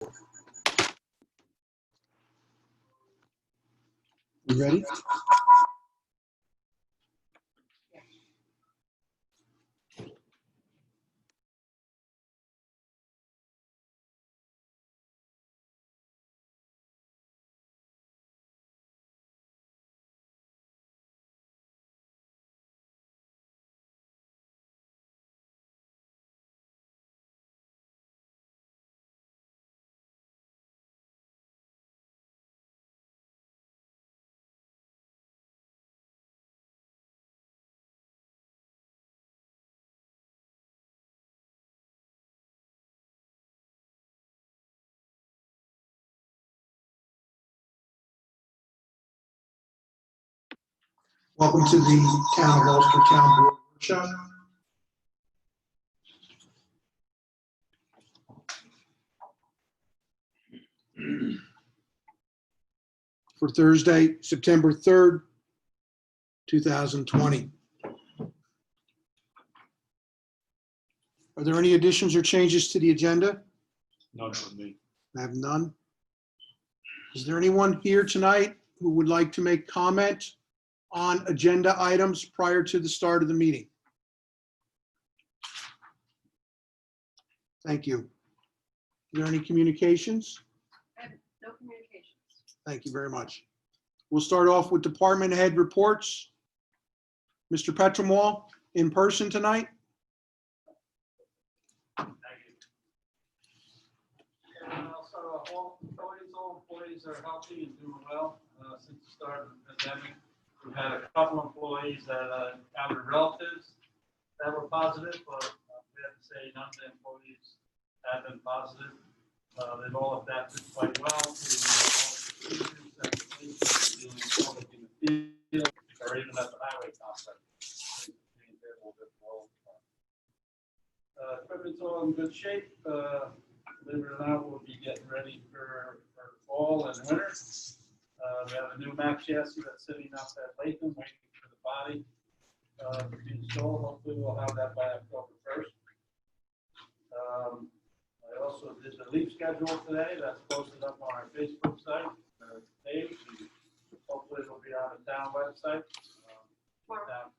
You ready? Welcome to the Town of Ulster Town Board Workshop. For Thursday, September 3rd, 2020. Are there any additions or changes to the agenda? None from me. I have none. Is there anyone here tonight who would like to make comment on agenda items prior to the start of the meeting? Thank you. Are there any communications? I have no communications. Thank you very much. We'll start off with department head reports. Mr. Petromwall, in person tonight? All employees are healthy and doing well since the start of the pandemic. We've had a couple employees that encountered relatives that were positive, but we have to say none of the employees have been positive. They've all adapted quite well to all the procedures that the police are dealing with public in the field or even at the highway complex. Equipment's all in good shape. Believe it or not, we'll be getting ready for fall and winter. We have a new Mack chassis that's sitting out at Latham, waiting for the body to be installed. Hopefully, we'll have that by October 1st. I also did the leaf schedule today. That's posted up on our Facebook site page. Hopefully, it'll be on the town website. Tomorrow.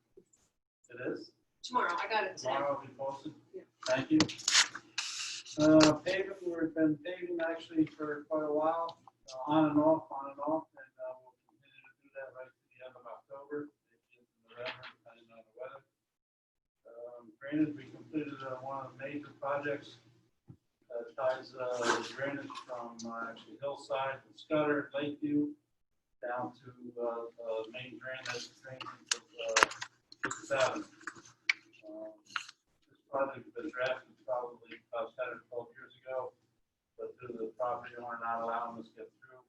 It is? Tomorrow, I got it today. Tomorrow will be posted. Yeah. Thank you. Paving, we've been paving actually for quite a while, on and off, and we'll continue to do that right to the end of October, maybe into November, depending on the weather. Drainage, we completed one of the major projects that ties the drainage from actually Hillside, from Scudder, Lakeview, down to the main drain that's drains into Fifth Avenue. This project has been drafted probably about 10 or 12 years ago, but due to the property owner not allowing us to get through,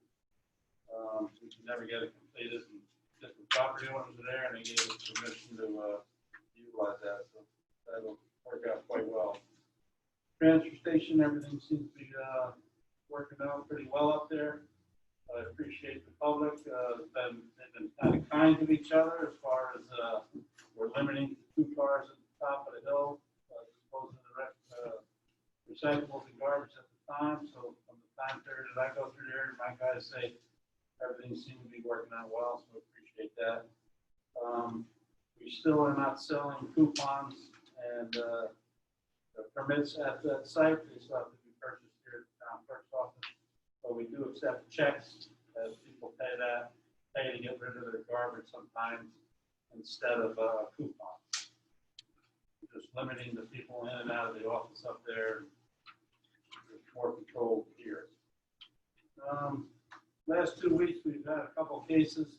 we could never get it completed. And different property owners are there, and they gave us permission to utilize that, so that'll work out quite well. Transfer station, everything seems to be working out pretty well up there. I appreciate the public. They've been kind of kind to each other as far as we're limiting 2 cars at the top of the hill, disposing of the recyclables and garbage at the time. So from the time period that I go through there, my guys say everything seems to be working out well, so I appreciate that. We still are not selling coupons and the permits at that site. They still have to be purchased here at the town clerk's office. But we do accept checks as people pay to get rid of their garbage sometimes instead of coupons. Just limiting the people in and out of the office up there. There's more control here. Last 2 weeks, we've had a couple cases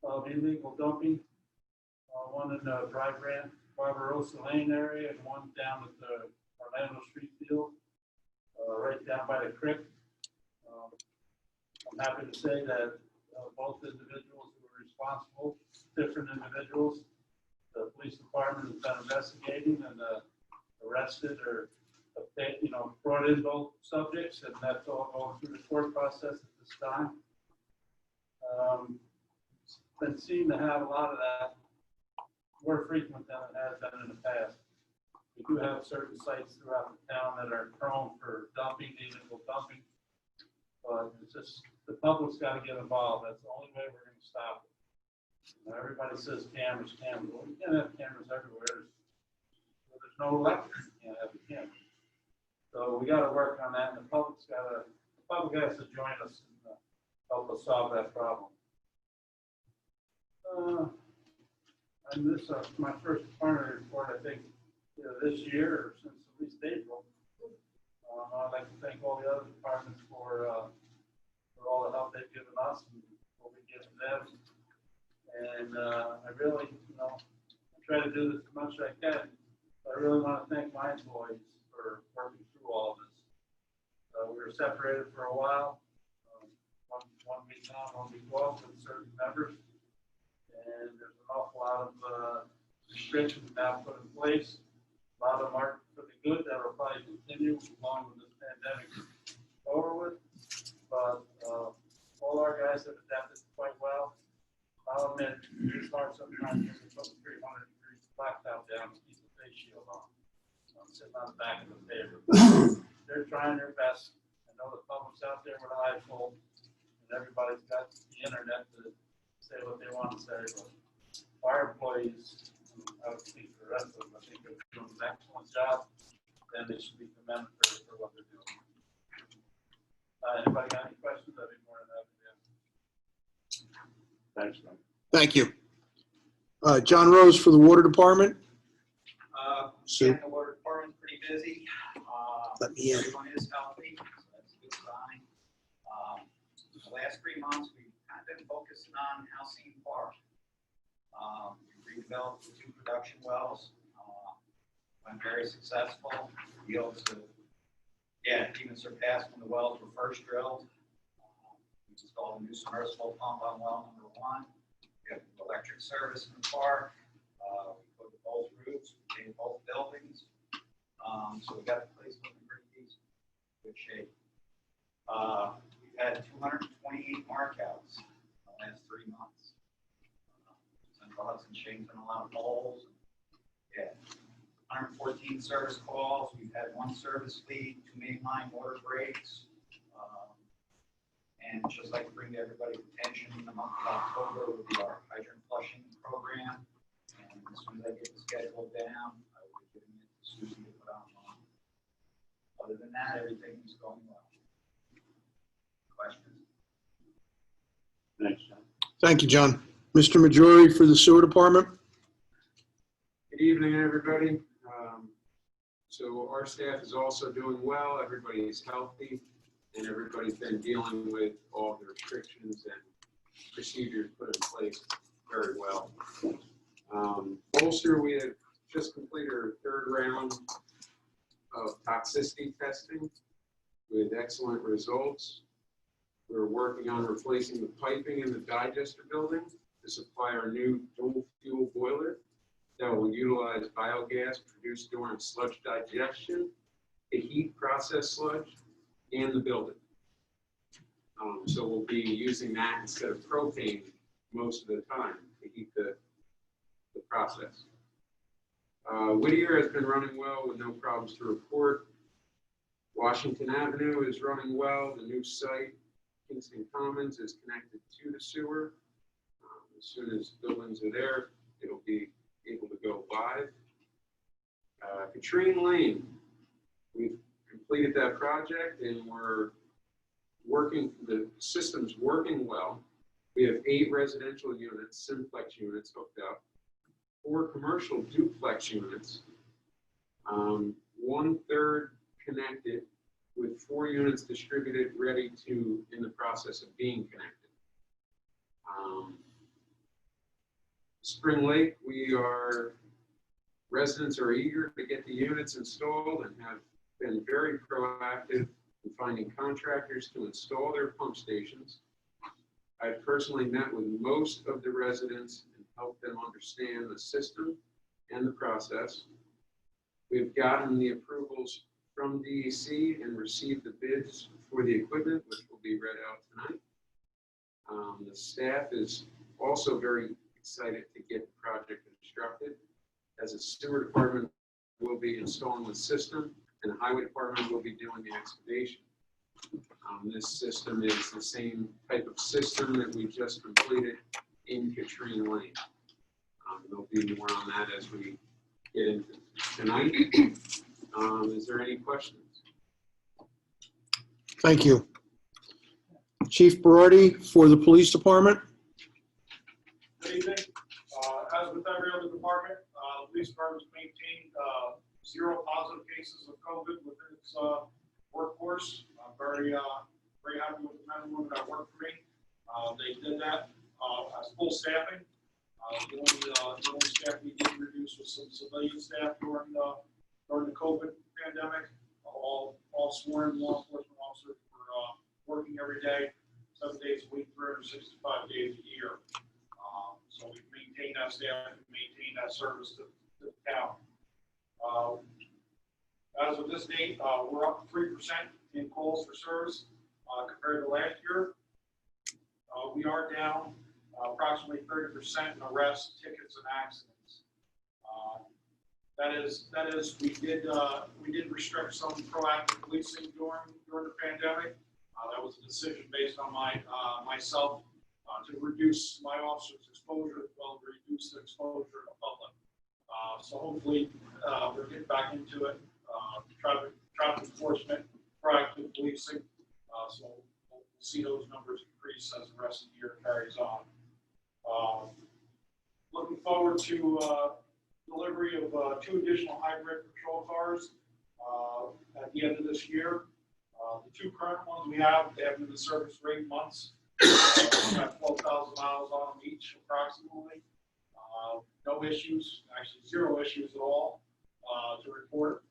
of illegal dumping. One in the Barbarossa Lane area and one down at the Orlando Street Field, right down by the creek. I'm happy to say that both individuals who were responsible, different individuals, the police department has been investigating and arrested or brought in both subjects, and that's all going through the court process at this time. It's been seen to have a lot of that more frequent than it has been in the past. We do have certain sites throughout the town that are prone for dumping, illegal dumping. But it's just, the public's gotta get involved, that's the only way we're gonna stop it. You know, everybody says cameras, well, you can't have cameras everywhere. There's no electric, you can't have the cameras. So we gotta work on that, and the public has to join us and help us solve that problem. And this, my first department report, I think, this year, or since at least April. I'd like to thank all the other departments for all the help they've given us and what we give them. And I really, I try to do this as much as I can. But I really want to thank my employees for working through all of this. We were separated for a while, one week on, 1 week off with certain members. And there's an awful lot of restrictions now put in place. A lot of them are for the good that will probably continue as long as this pandemic is over with. But all our guys have adapted quite well. I'll admit, it's hard sometimes when we put a 300-degree blacktop down to keep the face shield on. I'm sitting on the back of the paper. They're trying their best. I know the public's out there with an eye full, and everybody's got the internet to say what they want to say. But our employees, I would speak for the rest of them, I think they're doing an excellent job, and they should be commended for what they're doing. Anybody got any questions? I'd be more than happy to answer. Thanks, man. Thank you. John Rose for the Water Department. Sue. Yeah, the water department's pretty busy. Let me in. Everyone is healthy, so that's a good sign. The last 3 months, we've kind of been focusing on Halcyon Park. We redeveloped the 2 production wells. Went very successful. Yields have, even surpassed when the wells were first drilled. We installed a new submersible pump on well number 1. We have electric service in the park. We put both roofs, we painted both buildings. So we got the place looking pretty decent, good shape. We've had 228 markouts in the last 3 months. Central Hudson changing a lot of poles. 114 service calls. We've had 1 service lead, 2 mainline water breaks. And just like to bring to everybody's attention, in the month of October will be our hydrant flushing program. And as soon as I get the schedule down, I will be giving it to Susie to put online. Other than that, everything is going well. Questions? Thanks, John. Thank you, John. Mr. Majori for the Sewer Department. Good evening, everybody. So our staff is also doing well. Everybody is healthy, and everybody's been dealing with all the restrictions and procedures put in place very well. Bolster, we have just completed our 3rd round of toxicity testing with excellent results. We're working on replacing the piping in the digester building to supply our new dual fuel boiler that will utilize biogas produced during sludge digestion to heat processed sludge and the building. So we'll be using that instead of propane most of the time to heat the process. Whittier has been running well with no problems to report. Washington Avenue is running well. The new site, Kingston Commons, is connected to the sewer. As soon as buildings are there, it'll be able to go live. Katrine Lane, we've completed that project and we're working, the system's working well. We have 8 residential units, simplex units hooked up, 4 commercial duplex units, 1/3 connected with 4 units distributed, ready to, in the process of being connected. Spring Lake, residents are eager to get the units installed and have been very proactive in finding contractors to install their pump stations. I've personally met with most of the residents and helped them understand the system and the process. We've gotten the approvals from DEC and received the bids for the equipment, which will be read out tonight. The staff is also very excited to get the project constructed, as the sewer department will be installing the system and the highway department will be doing the excavation. This system is the same type of system that we just completed in Katrina Lane. There'll be more on that as we get into tonight. Is there any questions? Thank you. Chief Berardi for the police department. Good evening. As with every other department, the police department's maintained 0 positive cases of COVID within its workforce. I'm very happy with the men and women that work for me. They did that as full staffing. The only staff we did reduce was some civilian staff during the COVID pandemic. All sworn law enforcement officers were working every day, 7 days a week, 365 days a year. So we've maintained that staff and maintained that service to the town. As of this date, we're up 3% in calls for service compared to last year. We are down approximately 30% in arrests, tickets, and accidents. That is, we did restrict some proactive policing during the pandemic. That was a decision based on myself to reduce my officers' exposure as well as reduce the exposure to the public. So hopefully we're getting back into it. Traffic enforcement, proactive policing. So we'll see those numbers increase as the rest of the year carries on. Looking forward to delivery of 2 additional hybrid patrol cars at the end of this year. The 2 current ones we have, they have been in service for 8 months. We have 12,000 miles on them each, approximately. No issues, actually 0 issues at all to report.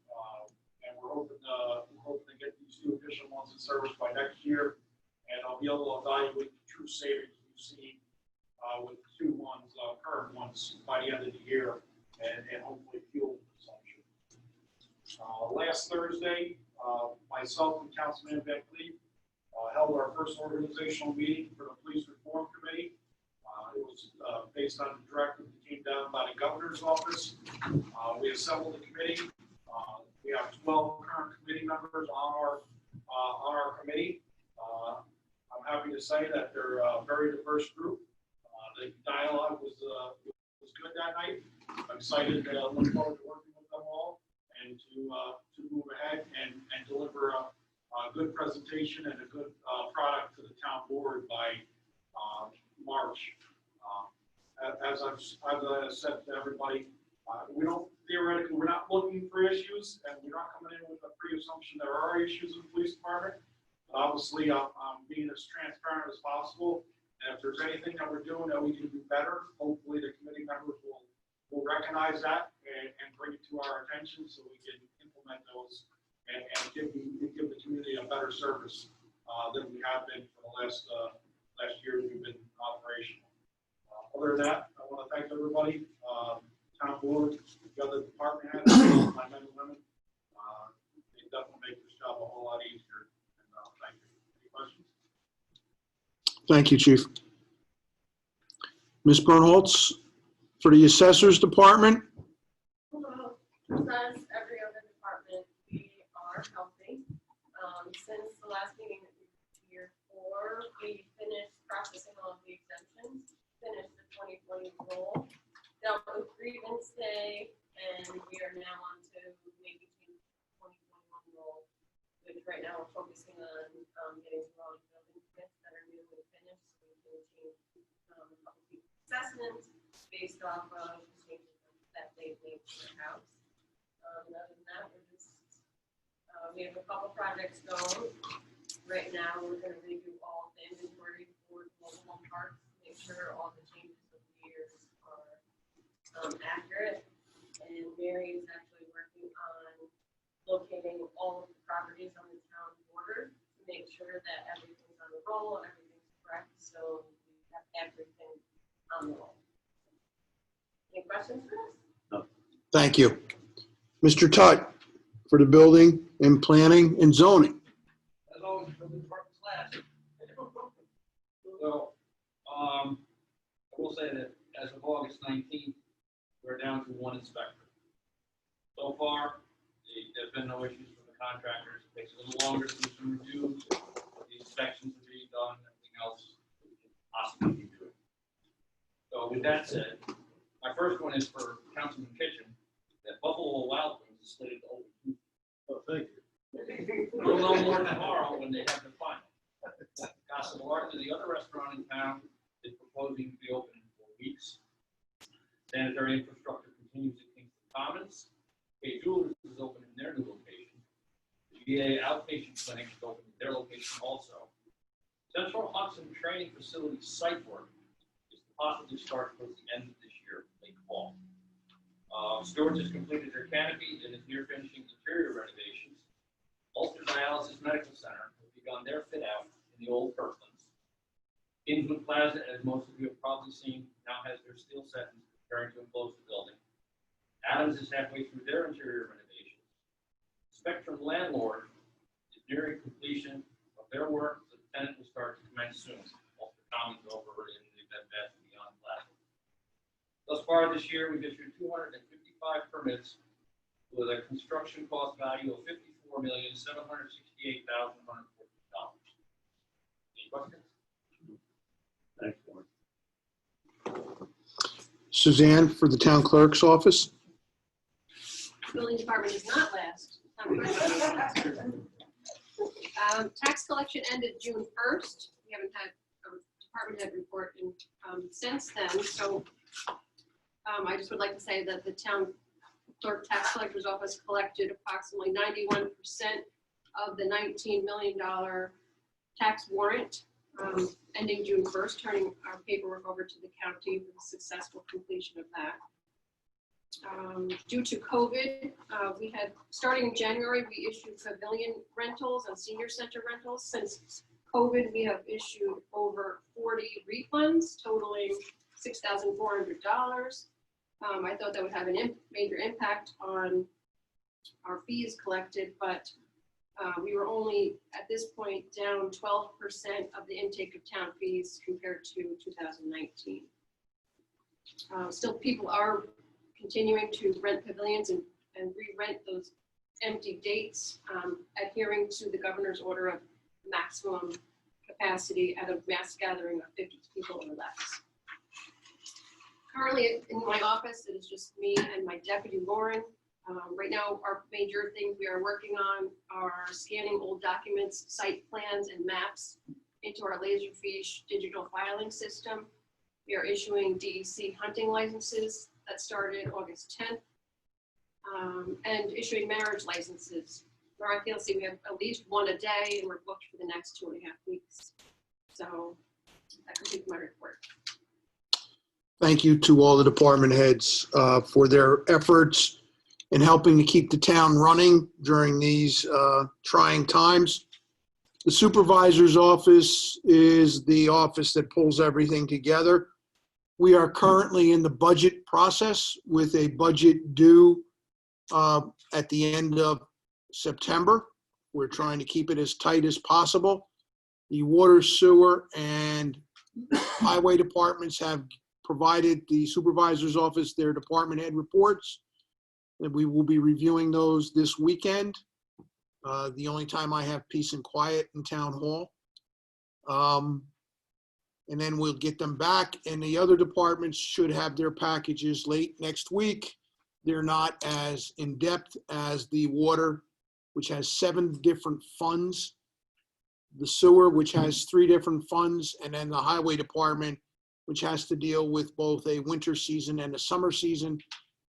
And we're hoping to get these 2 additional ones in service by next year. And I'll be able to evaluate the true savings we've seen with the 2 current ones by the end of the year, and hopefully fuel consumption. Last Thursday, myself and Councilman Van Cleve held our first organizational meeting for the Police Reform Committee. It was based on the directive that came down by the governor's office. We assembled the committee. We have 12 current committee members on our committee. I'm happy to say that they're a very diverse group. The dialogue was good that night. I'm excited to look forward to working with them all and to move ahead and deliver a good presentation and a good product to the town board by March. As I've said to everybody, we're not looking for issues, and we're not coming in with a pre-assumption there are issues in the police department. But obviously, I'm being as transparent as possible. And if there's anything that we're doing that we can do better, hopefully the committee members will recognize that and bring it to our attention so we can implement those and give the community a better service than we have been for the last year we've been operational. Other than that, I want to thank everybody, town board, the other department heads, my men and women. They definitely make this job a whole lot easier. And thank you. Any questions? Thank you, Chief. Ms. Bernholtz for the assessors department. Hello. As every other department, we are healthy. Since the last meeting that we were here for, we finished processing all of the exemptions, finished the 2020 roll, dealt with grievance day, and we are now on to making the 2021 roll, which right now we're focusing on getting through all the building permits that are newly finished, so we can change a couple of assessments based off of the changes that they've made to their house. And other than that, we're just, we have a couple projects going. Right now, we're going to redo all the inventory for mobile home parks, make sure all the changes of the years are accurate. And Mary is actually working on locating all of the properties on the town border to make sure that everything's on the roll, everything's correct, so we have everything on the roll. Any questions for us? No. Thank you. Mr. Tutt for the building and planning and zoning. As always, the department's last. So, I will say that as of August 19th, we're down to 1 inspector. So far, there's been no issues with the contractors. It takes a little longer to do some reviews. inspections are being done, and everything else we can possibly be doing. So with that said, my first one is for Councilman Kitchen, that Buffalo Wild Wings is slated to open Tuesday. Oh, thank you. We'll know more tomorrow when they have the final. Casa Martin, the other restaurant in town, is proposing to be open in 4 weeks. Sanitary infrastructure continues at Kingston Commons. Kay Jewelers is open in their new location. The VA outpatient clinic is open in their location also. Central Hudson Training Facility site work is to possibly start towards the end of this year, late fall. Stewart's has completed their canopy and is near finishing interior renovations. Ulster Dialysis Medical Center has begun their fit out in the old Kirklands. Kingswood Plaza, as most of you have probably seen, now has their steel set and is preparing to enclose the building. Adams is halfway through their interior renovations. Spectrum Landlord is nearing completion of their work, so the tenant will start to commence soon. Ulster Commons over in the Bed Bath & Beyond Plaza. Thus far this year, we've issued 255 permits with a construction cost value of $54,768,140. Any questions? Thanks, Warren. Suzanne, for the town clerk's office. Building department is not last. Tax collection ended June 1st. We haven't had a department head report since then, so I just would like to say that the town clerk tax collector's office collected approximately 91% of the $19 million tax warrant ending June 1st, turning our paperwork over to the county for the successful completion of that. Due to COVID, we had, starting in January, we issued pavilion rentals and senior center rentals. Since COVID, we have issued over 40 refunds totaling $6,400. I thought that would have a major impact on our fees collected, but we were only, at this point, down 12% of the intake of town fees compared to 2019. Still, people are continuing to rent pavilions and re-rent those empty dates, adhering to the governor's order of maximum capacity at a mass gathering of 50 people or less. Currently in my office, it is just me and my deputy Lauren. Right now, our major things we are working on are scanning old documents, site plans, and maps into our Laserfiche digital filing system. We are issuing DEC hunting licenses that started August 10th, and issuing marriage licenses. Miraculously, we have at least one a day, and we're booked for the next 2.5 weeks. So that completes my report. Thank you to all the department heads for their efforts in helping to keep the town running during these trying times. The supervisor's office is the office that pulls everything together. We are currently in the budget process with a budget due at the end of September. We're trying to keep it as tight as possible. The water, sewer, and highway departments have provided the supervisor's office their department head reports, and we will be reviewing those this weekend. The only time I have peace and quiet in town hall. And then we'll get them back, and the other departments should have their packages late next week. They're not as in-depth as the water, which has 7 different funds, the sewer, which has 3 different funds, and then the highway department, which has to deal with both a winter season and a summer season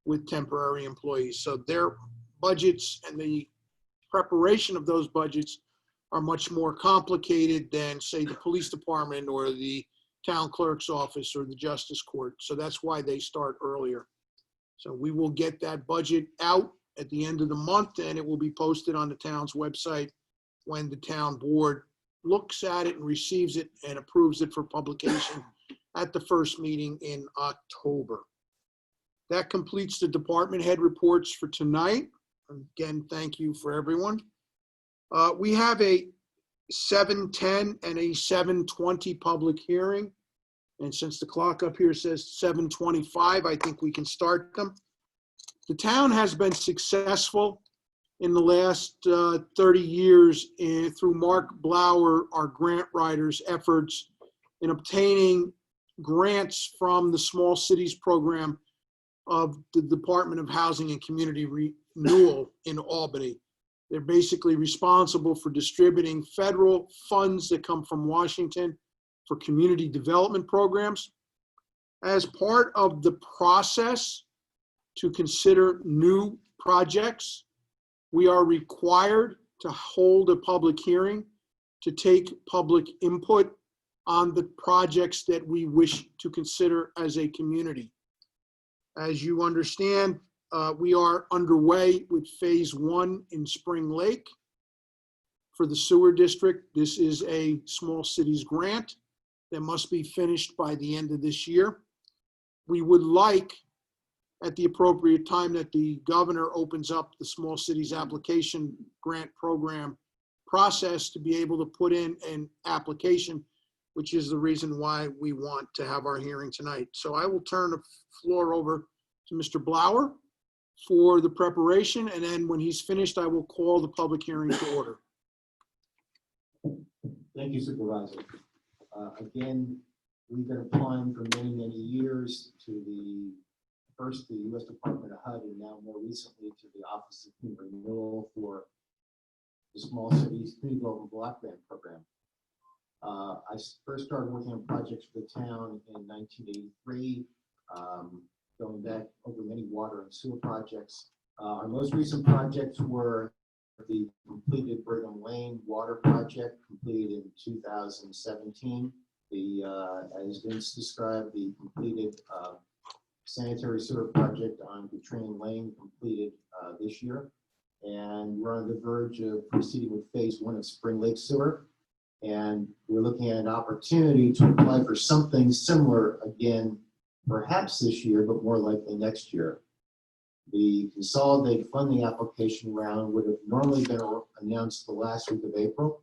with temporary employees. So their budgets and the preparation of those budgets are much more complicated than, say, the police department or the town clerk's office or the justice court. So that's why they start earlier. So we will get that budget out at the end of the month, and it will be posted on the town's website when the town board looks at it and receives it and approves it for publication at the first meeting in October. That completes the department head reports for tonight. Again, thank you for everyone. We have a 7:10 and a 7:20 public hearing. And since the clock up here says 7:25, I think we can start them. The town has been successful in the last 30 years through Mark Blauer, our grant writer's efforts in obtaining grants from the Small Cities Program of the Department of Housing and Community Renewal in Albany. They're basically responsible for distributing federal funds that come from Washington for community development programs. As part of the process to consider new projects, we are required to hold a public hearing to take public input on the projects that we wish to consider as a community. As you understand, we are underway with phase 1 in Spring Lake for the sewer district. This is a small cities grant that must be finished by the end of this year. We would like, at the appropriate time that the governor opens up the small cities application grant program process, to be able to put in an application, which is the reason why we want to have our hearing tonight. So I will turn the floor over to Mr. Blauer for the preparation, and then when he's finished, I will call the public hearing to order. Thank you, Supervisor. Again, we've been applying for many, many years to first the U.S. Department of HUD, and now more recently to the Office of Community Renewal for the Small Cities Community Development Block Grant Program. I first started working on projects for the town in 1983, going back over many water and sewer projects. Our most recent projects were the completed Brigham Lane water project, completed in 2017. As Vince described, the completed sanitary sewer project on Katrine Lane, completed this year. And we're on the verge of proceeding with phase 1 of Spring Lake Sewer. And we're looking at an opportunity to apply for something similar again, perhaps this year, but more likely next year. The consolidated funding application round would have normally been announced the last week of April.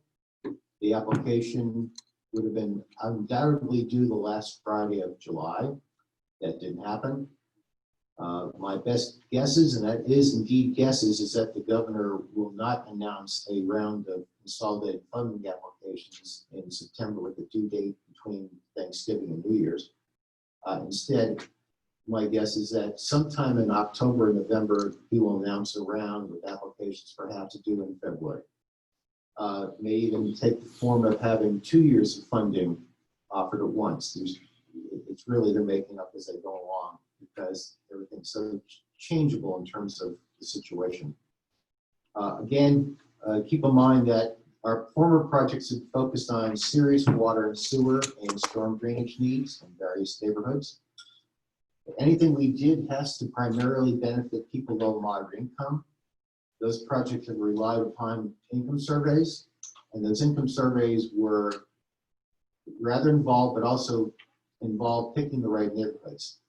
The application would have been undoubtedly due the last Friday of July. That didn't happen. My best guesses, and that is indeed guesses, is that the governor will not announce a round of consolidated funding applications in September with a due date between Thanksgiving and New Year's. Instead, my guess is that sometime in October and November, he will announce a round with applications perhaps due in February. May even take the form of having 2 years of funding offered at once. It's really they're making up as they go along because everything's so changeable in terms of the situation. Again, keep in mind that our former projects have focused on serious water and sewer and storm drainage needs in various neighborhoods. Anything we did has to primarily benefit people low moderate income. Those projects have relied upon income surveys, and those income surveys were rather involved, but also involved picking the right neighborhoods.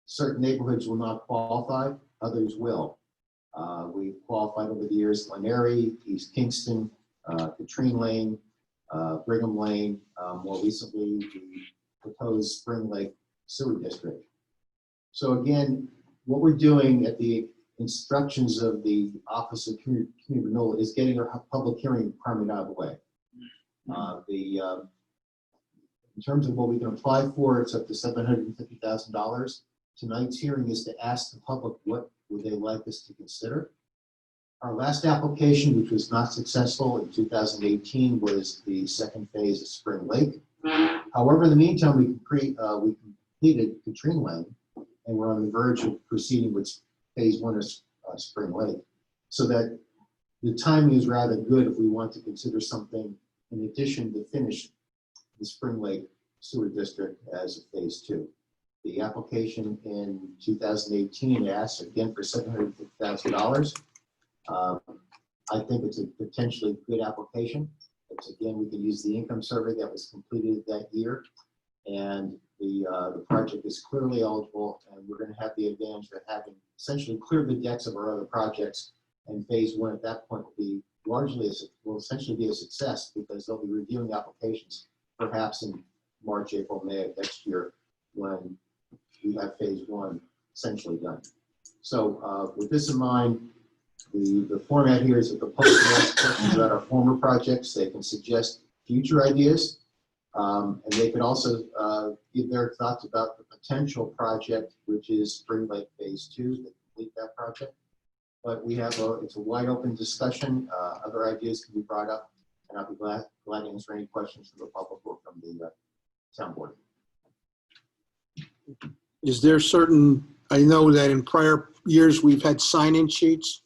Certain neighborhoods will not qualify, others will. We've qualified over the years: Glen Eyrie, East Kingston, Katrine Lane, Brigham Lane, more recently the proposed Spring Lake Sewer District. So again, what we're doing at the instructions of the Office of Community Renewal is getting our public hearing requirement out of the way. In terms of what we can apply for, it's up to $750,000. Tonight's hearing is to ask the public what would they like us to consider. Our last application, which was not successful in 2018, was the second phase of Spring Lake. However, in the meantime, we completed Katrine Lane, and we're on the verge of proceeding with phase 1 of Spring Lake. So that the timing is rather good if we want to consider something in addition to finish the Spring Lake Sewer District as a phase 2. The application in 2018 asked again for $750,000. I think it's a potentially good application. It's, again, we can use the income survey that was completed that year, and the project is clearly eligible, and we're going to have the advantage of having essentially cleared the decks of our other projects, and phase 1 at that point will be largely will essentially be a success because they'll be reviewing applications perhaps in March, April, May of next year when we have phase 1 essentially done. So with this in mind, The format here is that the public can ask questions about our former projects. They can suggest future ideas. And they can also give their thoughts about the potential project, which is Spring Lake Phase 2, to complete that project. But it's a wide open discussion. Other ideas can be brought up, and I'll be glad to answer any questions from the public or from the town board. Is there I know that in prior years, we've had sign-in sheets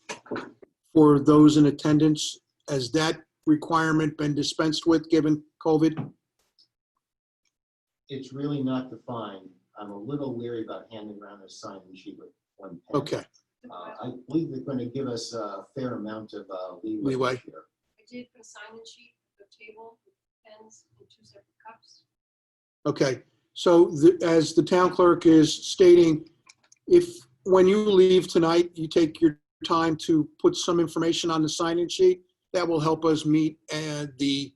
for those in attendance. Has that requirement been dispensed with given COVID? It's really not defined. I'm a little leery about handing around a sign-in sheet with one pen. Okay, I believe they're going to give us a fair amount of leeway Leeway. here. I did put a sign-in sheet, the table, with pens, and 2 separate cups. okay. So as the town clerk is stating, when you leave tonight, you take your time to put some information on the sign-in sheet, that will help us meet the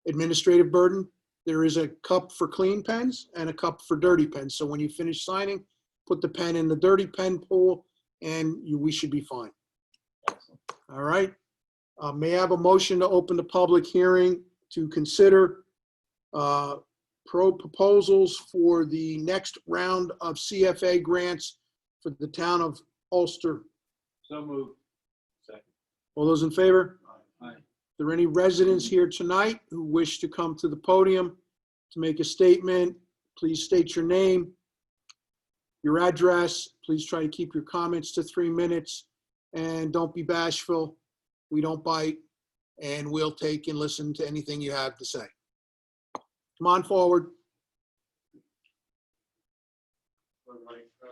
administrative burden. There is a cup for clean pens and a cup for dirty pens. So when you finish signing, put the pen in the dirty pen pool and we should be fine. All right. May I have a motion to open the public hearing to consider proposals for the next round of CFA grants for the town of Ulster? So moved. Second. All those in favor? Aye. Are there any residents here tonight who wish to come to the podium to make a statement? Please state your name, your address. Please try to keep your comments to 3 minutes, and don't be bashful. We don't bite, and we'll take and listen to anything you have to say. Come on forward.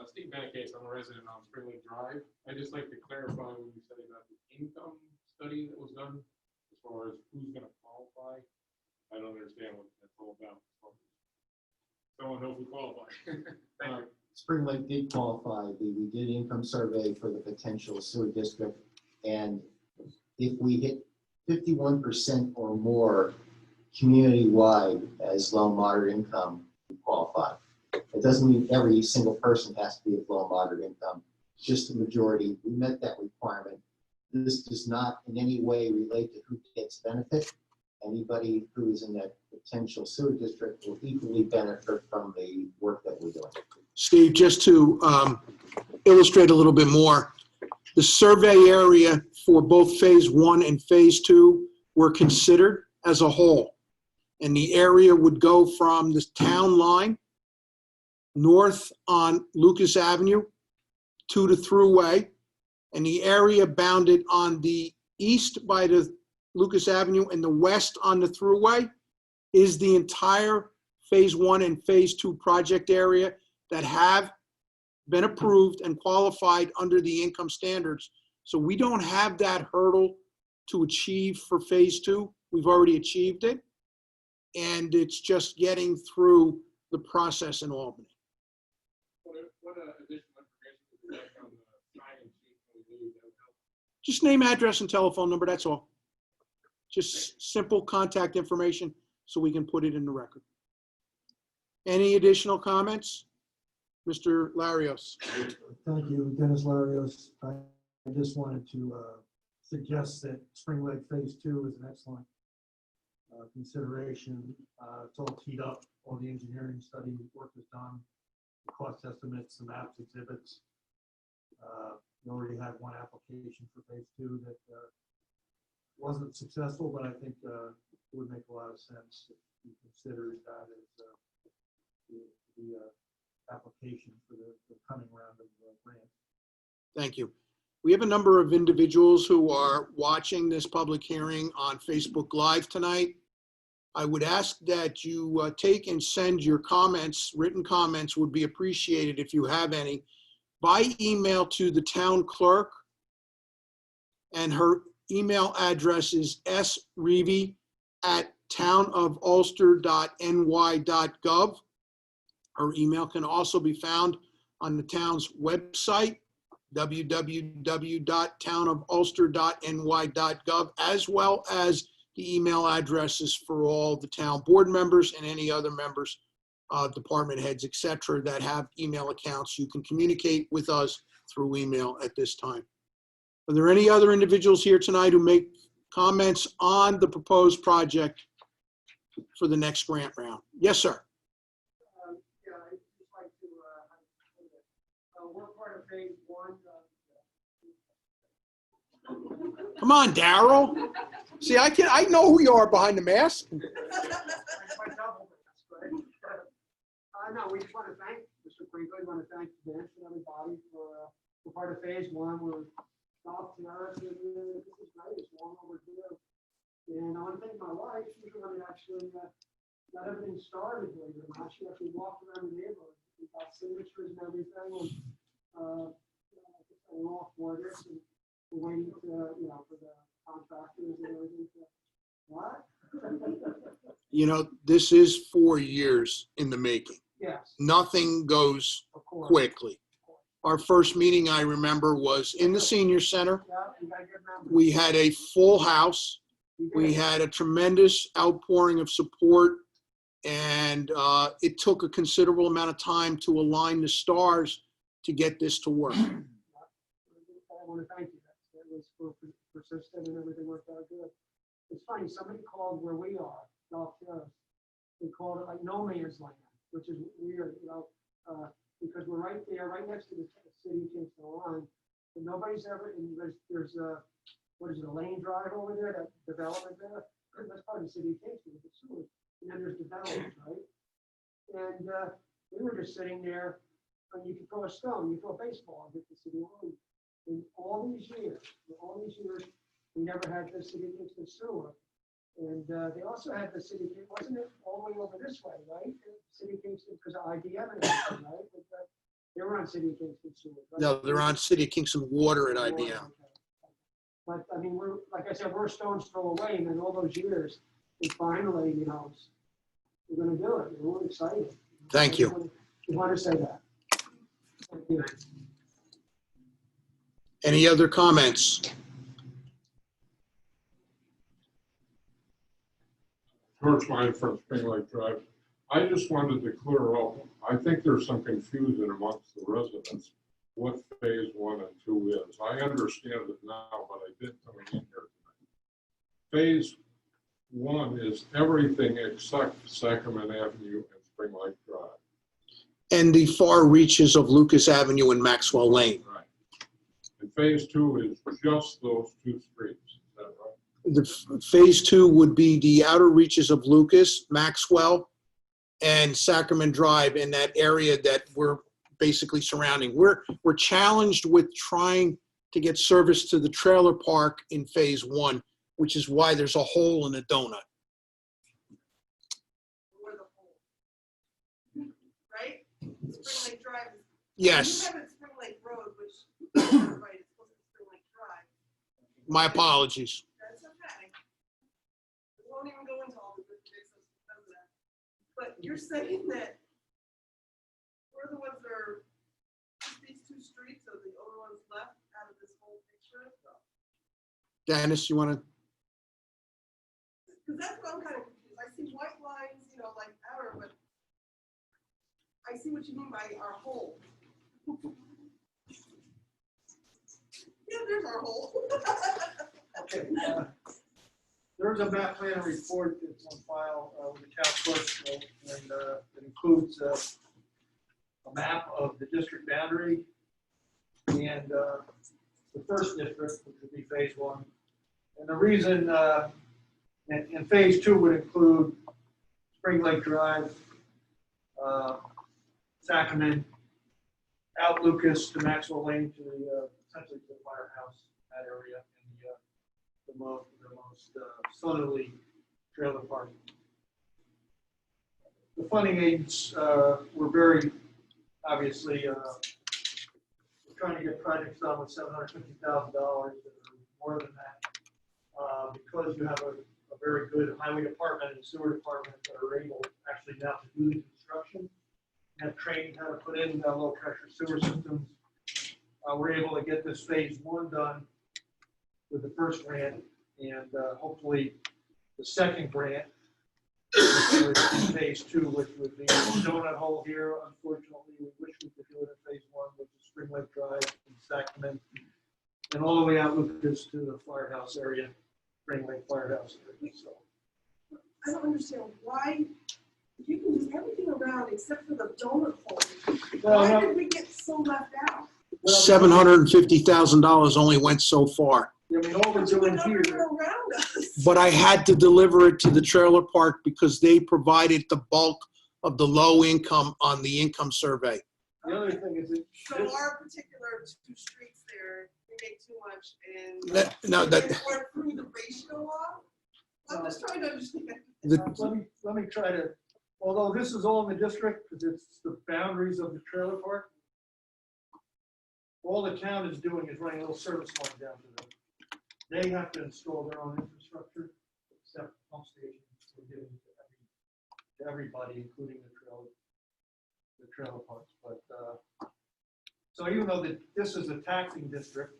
Steve Benecase, I'm a resident on Spring Lake Drive. I'd just like to clarify when you said about the income study that was done, as far as who's gonna qualify. I don't understand what that's all about. Someone knows we qualify. Thank you. Spring Lake did qualify. We did income survey for the potential sewer district. And if we hit 51% or more community-wide as low moderate income, we qualify. It doesn't mean every single person has to be of low moderate income, just the majority. We met that requirement. This does not in any way relate to who gets benefit. Anybody who is in that potential sewer district will equally benefit from the work that we're doing. Steve, just to illustrate a little bit more, the survey area for both Phase 1 and Phase 2 were considered as a whole. And the area would go from the town line north on Lucas Avenue to the thruway, and the area bounded on the east by the Lucas Avenue and the west on the thruway is the entire Phase 1 and Phase 2 project area that have been approved and qualified under the income standards. So we don't have that hurdle to achieve for Phase 2. We've already achieved it. And it's just getting through the process in Albany. What additional information would you like on the sign-in sheet when we leave? That would help. Just name, address, and telephone number, that's all. Just simple contact information so we can put it in the record. Any additional comments? Mr. Larios. Thank you, Dennis Larios. I just wanted to suggest that Spring Lake Phase 2 is an excellent consideration. It's all teed up, all the engineering study work is done, the cost estimates, the maps, exhibits. We already had one application for Phase 2 that wasn't successful, but I think it would make a lot of sense if you consider that as the application for the coming round of grants. Thank you. We have a number of individuals who are watching this public hearing on Facebook Live tonight. I would ask that you take and send your comments, written comments would be appreciated if you have any, by email to the town clerk. And her email address is sreevy@townofulster.ny.gov. Her email can also be found on the town's website, www.townofulster.ny.gov, as well as the email addresses for all the town board members and any other members, department heads, etc., that have email accounts. You can communicate with us through email at this time. Are there any other individuals here tonight who make comments on the proposed project for the next grant round? Yes, sir. Yeah, I'd just like to, we're part of phase one. Come on, Darrell. See, I know who you are behind the mask. My double mask, right? No, we just want to thank Mr. Crinkle, we want to thank Vince and everybody for part of phase one. We're off to us, and this is great, it's long overdue. And I want to thank my wife, she's the one that actually got everything started, believe it or not. She actually walked around the neighborhood, we got signatures and everything, and we're all for this, and we're waiting to, for the contractors and everything. What? You know, this is 4 years in the making. Yes, Nothing goes of course. quickly. Our first meeting, I remember, was in the senior center. Yeah, you gotta get members. We had a full house. We did. had a tremendous outpouring of support, and it took a considerable amount of time to align the stars to get this to work. I want to thank you. That was persistent and everything worked out good. It's funny, somebody called where we are, Gulf Coast. They called it like no man's land, which is weird, because we're right there, right next to the city of Kingston line. And nobody's ever, and there's what is it, a Lane Drive over there, that development there? That's part of the city of Kingston, with the sewers. And then there's development, right? And we were just sitting there, and you could throw a stone, you throw a baseball, and hit the city line. In all these years, we never had the city of Kingston sewer. And they also had the city, wasn't it all the way over this way, right? City of Kingston, because of IBM and everything, right? But, they were on city of Kingston sewer. Right? No, they're on City of Kingston Water at IBM. Okay. But I mean, we're, like I said, we're a stone's throw away, and in all those years, and finally, we're gonna do it. We're excited. Thank you. We want to say that. Thank you. Any other comments? George Line from Spring Lake Drive. I just wanted to clear up, I think there's some confusion amongst the residents what phase 1 and 2 is. I understand it now, but I didn't coming in here tonight. Phase 1 is everything except Sacramento Avenue and Spring Lake Drive. And the far reaches of Lucas Avenue and Maxwell Lane. Right. And phase 2 is just those two streets. Is that right? The phase 2 would be the outer reaches of Lucas, Maxwell, and Sacrament Drive in that area that we're basically surrounding. We're challenged with trying to get service to the trailer park in phase 1, which is why there's a hole in a donut. Where the hole, right? Spring Lake Drive. Yes, You have it at Spring Lake Road, which, right, it's supposed to be Spring Lake Drive. my apologies. That's okay. We won't even go into all the different cases because of that. But you're saying that we're the ones that are, just these two streets are the only ones left out of this whole picture? Dennis, you want to? Because that's what I'm kind of confused. I see white lines, like outer, but I see what you mean by our hole. Yeah, there's our hole. Okay. There's a map plan report that's on file with the town clerk, and it includes a map of the district boundary and the first district, which would be phase 1. And the reason, and phase 2 would include Spring Lake Drive, Sacrament, out Lucas to Maxwell Lane to the, essentially to the firehouse, that area, and the most southerly trailer park. The funding aids were very, obviously, we're trying to get projects done with $750,000, or more than that, because you have a very good highway department and sewer department that are able actually now to do the construction, have trained how to put in low pressure sewer systems. We're able to get this phase 1 done with the first grant, and hopefully the second grant, phase 2, which would be a donut hole here. Unfortunately, we wish we could do it in phase 1, which is Spring Lake Drive and Sacrament and all the way out Lucas to the firehouse area, Spring Lake Firehouse area, so. I don't understand why, if you can do everything around except for the donut hole, why did we get so left out? $750,000 only went so far. I mean, all we're But you doing went here, over around us. But I had to deliver it to the trailer park because they provided the bulk of the low income on the income survey. the other thing is that. So our particular 2 streets there, we make too much and. No, that, Or through the ratio law? I'm just trying to understand. Let me try to, although this is all in the district, because it's the boundaries of the trailer park. All the town is doing is running a little service line down to them. They have to install their own infrastructure, except pump stations, we're giving to everybody, including the trailer parks, but, so even though this is a taxing district,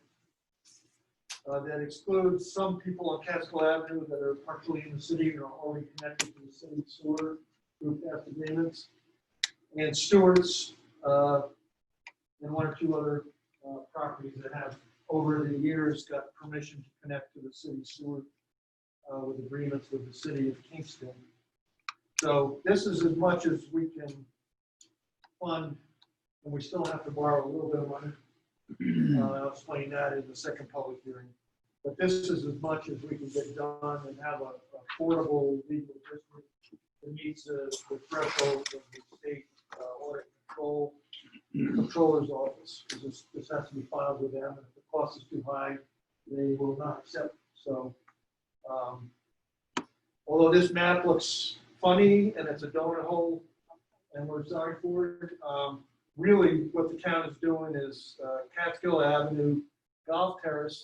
that excludes some people on Catskill Avenue that are partially in the city and are already connected to the city sewer through past agreements. And Stewart's, and 1 or 2 other properties that have over the years got permission to connect to the city sewer with agreements with the city of Kingston. So this is as much as we can fund, and we still have to borrow a little bit of money. I'll explain that in the second public hearing. But this is as much as we can get done and have a affordable legal district that meets the threshold of the state audit controller's office. This has to be filed with them, and if the cost is too high, they will not accept. So, although this map looks funny and it's a donut hole, and we're sorry for it, really what the town is doing is Catskill Avenue, Golf Terrace,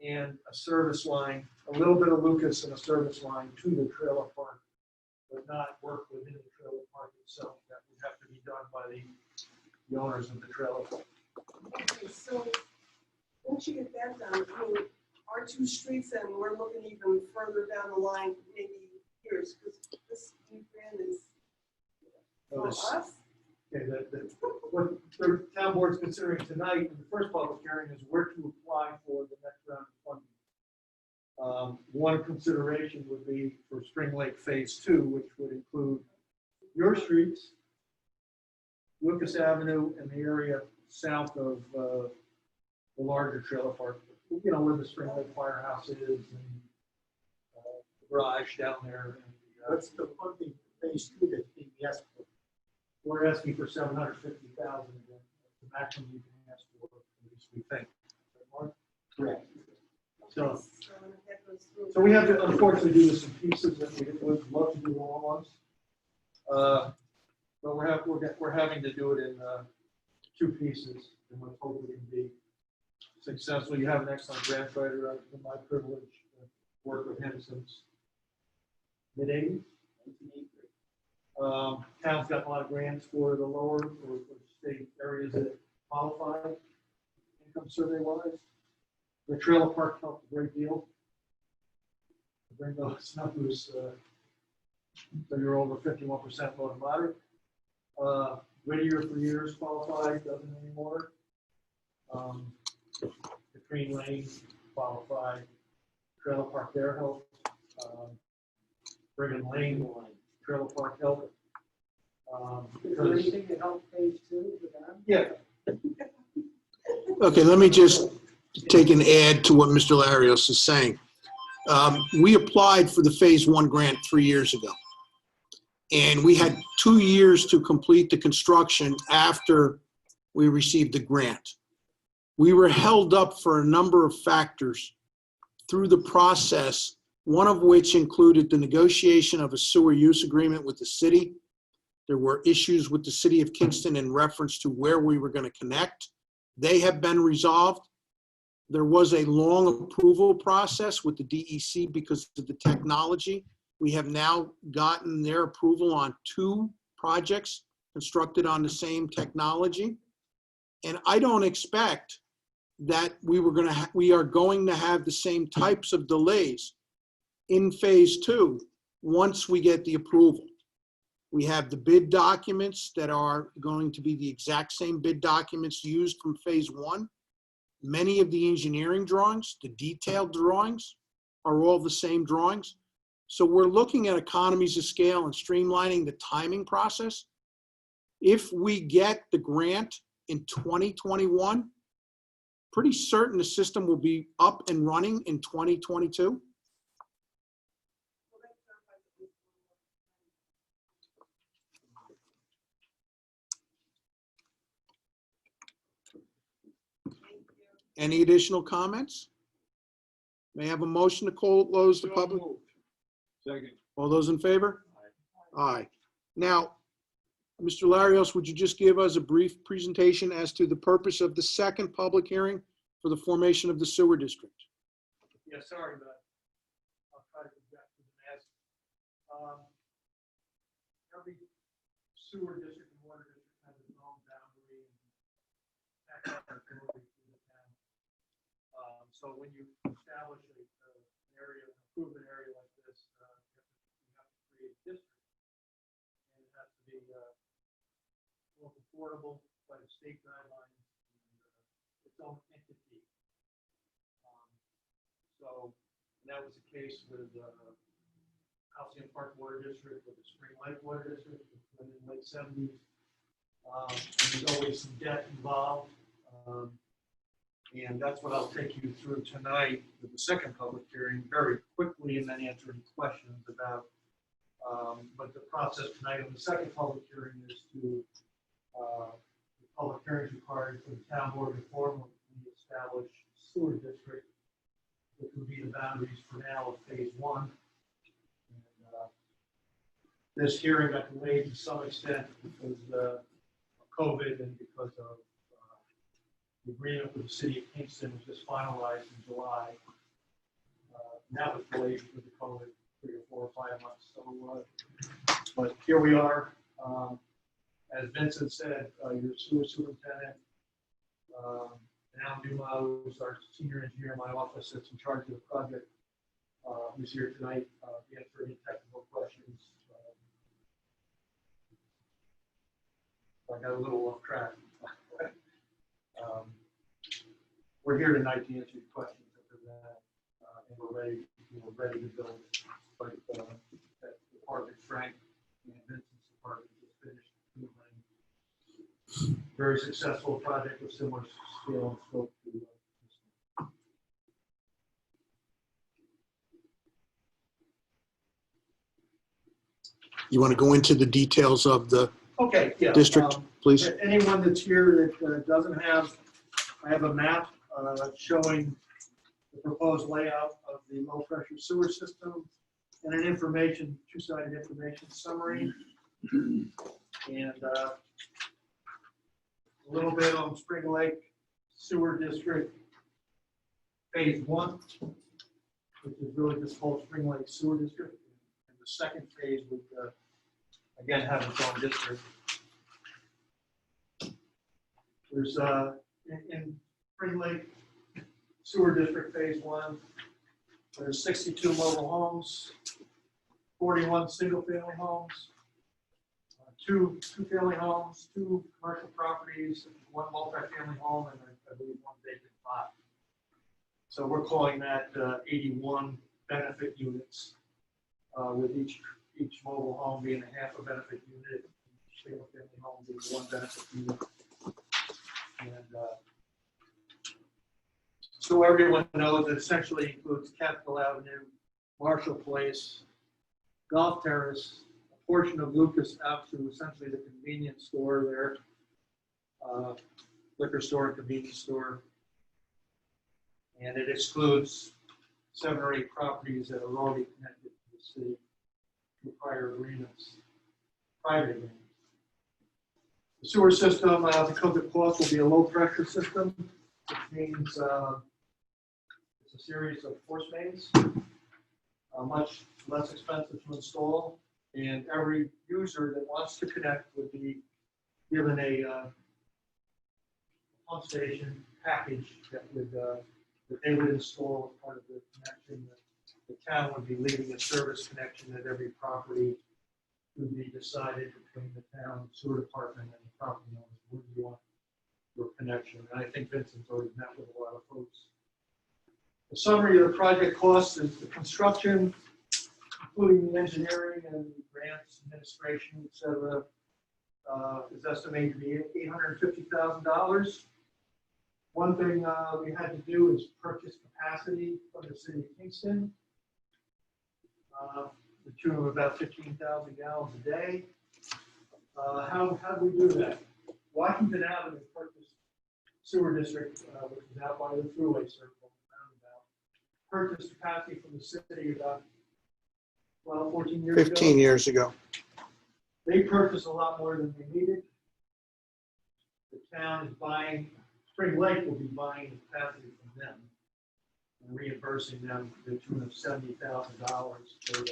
and a service line, a little bit of Lucas and a service line to the trailer park, but not work within the trailer park itself. That would have to be done by the owners of the trailer park. Okay, so once you get that done, I mean, our 2 streets, and we're looking even further down the line, maybe years, because this new grant is for us. Okay, what the town board's considering tonight in the first public hearing is where to apply for the next round of funding. One consideration would be for Spring Lake Phase 2, which would include your streets, Lucas Avenue, and the area south of the larger trailer park. You know, where the Spring Lake Firehouse is and the garage down there. What's the funding Phase 2 that's being asked for? We're asking for $750,000, the maximum you can ask for, at least we think. Correct. So we have to unfortunately do this in pieces, and we would love to do all at once. But we're having to do it in 2 pieces, and we're hoping we can be successful. You have an excellent grant writer. It's been my privilege to work with him since mid-'80s. Town's got a lot of grants for the lower or state areas that qualify income survey wise. The trailer park helped a great deal to bring those numbers, so you're over 51% low to moderate. Whittier for years qualified, doesn't anymore. The Green Lane qualified. Trailer park there helped. Brigham Lane Trailer Park help. Is there anything to help Phase 2 with that? Yeah. okay, let me just take an add to what Mr. Larios is saying. We applied for the Phase 1 grant 3 years ago. And we had 2 years to complete the construction after we received the grant. We were held up for a number of factors through the process, one of which included the negotiation of a sewer use agreement with the city. There were issues with the city of Kingston in reference to where we were going to connect. They have been resolved. There was a long approval process with the DEC because of the technology. We have now gotten their approval on 2 projects constructed on the same technology. And I don't expect that we are going to have the same types of delays in Phase 2 once we get the approval. We have the bid documents that are going to be the exact same bid documents used from Phase 1. many of the engineering drawings, the detailed drawings, are all the same drawings. So we're looking at economies of scale and streamlining the timing process. If we get the grant in 2021, pretty certain the system will be up and running in 2022. Any additional comments? May I have a motion to close the public? Second. All those in favor? Aye. Now, Mr. Larios, would you just give us a brief presentation as to the purpose of the second public hearing for the formation of the sewer district? Yeah, sorry, but I'll try to get back to the mask. Every sewer district and water district has its own boundary and accountability to the town. So when you establish an area, an improvement area like this, you have to create a district. And it has to be more affordable by the state guidelines and its own entity. So that was the case with Halcyon Park Water District, with the Spring Lake Water District, in the late 70s. And there's always some debt involved. And that's what I'll take you through tonight with the second public hearing very quickly, and then answer any questions about. But the process tonight on the second public hearing is to, the public hearing is required for the town board to formally establish sewer district, which would be the boundaries for now of phase one. And, this hearing got delayed to some extent because of COVID and because of the agreement with the city of Kingston was just finalized in July. And that was delayed because of COVID 3 or 4 or 5 months. So, but here we are. As Vincent said, your sewer superintendent, Al Numa, who's our senior engineer in my office that's in charge of the project, who's here tonight to answer any technical questions. I got a little off track. We're here tonight to answer your questions after that, and we're ready to build it. But that department, Frank and Vincent's department just finished a very successful project of similar scale and scope to this one. You want to go into the details of the Okay, yeah. district, please? Anyone that's here that doesn't have, I have a map showing the proposed layout of the low-pressure sewer system and an information, two-sided information summary. And a little bit on Spring Lake Sewer District Phase 1, which is really just called Spring Lake Sewer District. And the second phase would, again, have its own district. There's, in Spring Lake Sewer District Phase 1, there's 62 mobile homes, 41 single-family homes, two two-family homes, 2 commercial properties, 1 multi-family home, and I believe 1 vacant lot. So we're calling that 81 benefit units, with each mobile home being a half a benefit unit, each single-family home being 1 benefit unit. And so everyone knows it essentially includes Capitol Avenue, Marshall Place, Golf Terrace, a portion of Lucas out to essentially the convenience store there, liquor store and convenience store. And it excludes 7 or 8 properties that are already connected to the city through prior agreements, private agreements. The sewer system, because of cost, will be a low pressure system, which means it's a series of force mains, much less expensive to install, and every user that wants to connect would be given a pump station package that they would install as part of the connection. The town would be leading a service connection at every property to be decided between the town sewer department and the property owners. What do you want your connection. And I think Vincent's already met with a lot of folks. The summary of the project costs is the construction, including the engineering and grants, administration, et cetera, is estimated to be $850,000. One thing we had to do is purchase capacity from the city of Kingston, the tune of about 15,000 gallons a day. How do we do that? Washington Avenue purchased sewer district, which is out by the thruway circle, roundabout, purchased capacity from the city about 14 years ago. 15 years ago. They purchased a lot more than they needed. The town is buying, Spring Lake will be buying the capacity from them and reimbursing them to the tune of $70,000 for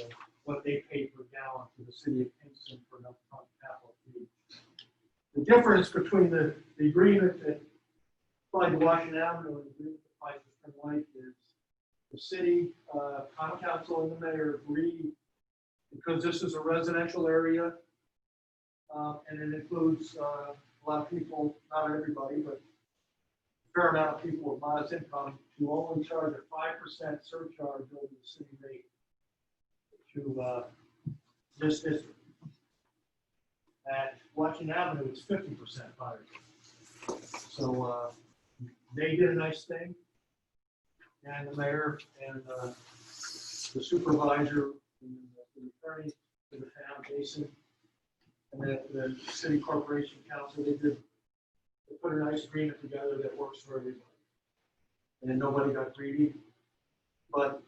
what they pay per gallon to the city of Kingston for an upfront capital fee. The difference between the agreement that applied to Washington Avenue and the agreement that applies to Spring Lake is the city, common council and the mayor agreed, because this is a residential area, and it includes a lot of people, not everybody, but a fair amount of people with modest income, to only charge a 5% surcharge over the city rate to this district. At Washington Avenue, it's 50% higher. So they did a nice thing, and the mayor and the supervisor and the attorney for the town, Jason, and the city corporation council, they put a nice agreement together that works for everybody. And nobody got greedy. But,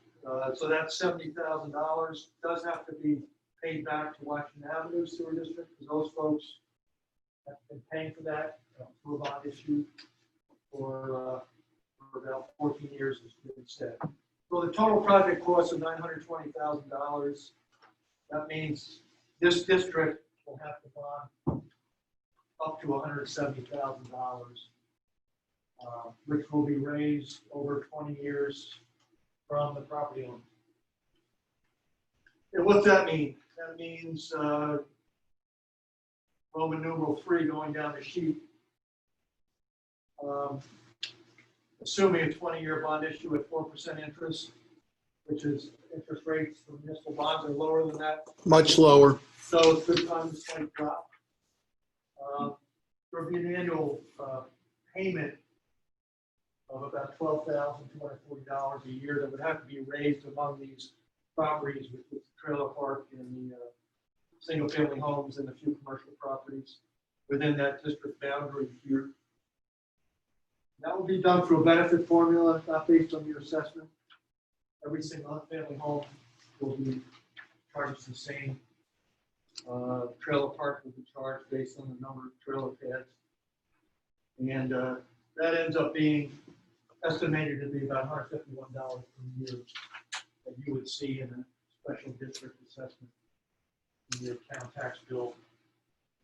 so that's $70,000, does have to be paid back to Washington Avenue Sewer District, because those folks have been paying for that through a bond issue for about 14 years, as David said. So the total project cost of $920,000. That means this district will have to bond up to $170,000, which will be raised over 20 years from the property owner. And what's that mean? That means Roman numeral 3 going down the sheet. Assuming a 20-year bond issue at 4% interest, which is interest rates for municipal bonds are lower than that. Much lower. So it's good time to slight drop. There'll be an annual payment of about $12,240 a year that would have to be raised among these properties with the trailer park and the single-family homes and a few commercial properties within that district boundary here. That will be done through a benefit formula, not based on your assessment. Every single family home will be charged the same. Trailer park will be charged based on the number of trailer pads. And that ends up being estimated to be about $151 per year that you would see in a special district assessment in your town tax bill